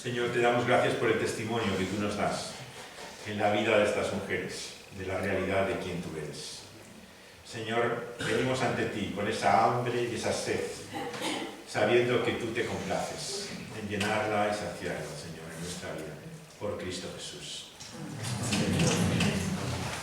Señor, te damos gracias por el testimonio que tú nos das en la vida de estas mujeres, de la realidad de quien tú eres. Señor, venimos ante ti con esa hambre y esa sed, sabiendo que tú te complaces en llenarla y saciarla, Señor, en nuestra vida, por Cristo Jesús. Amén.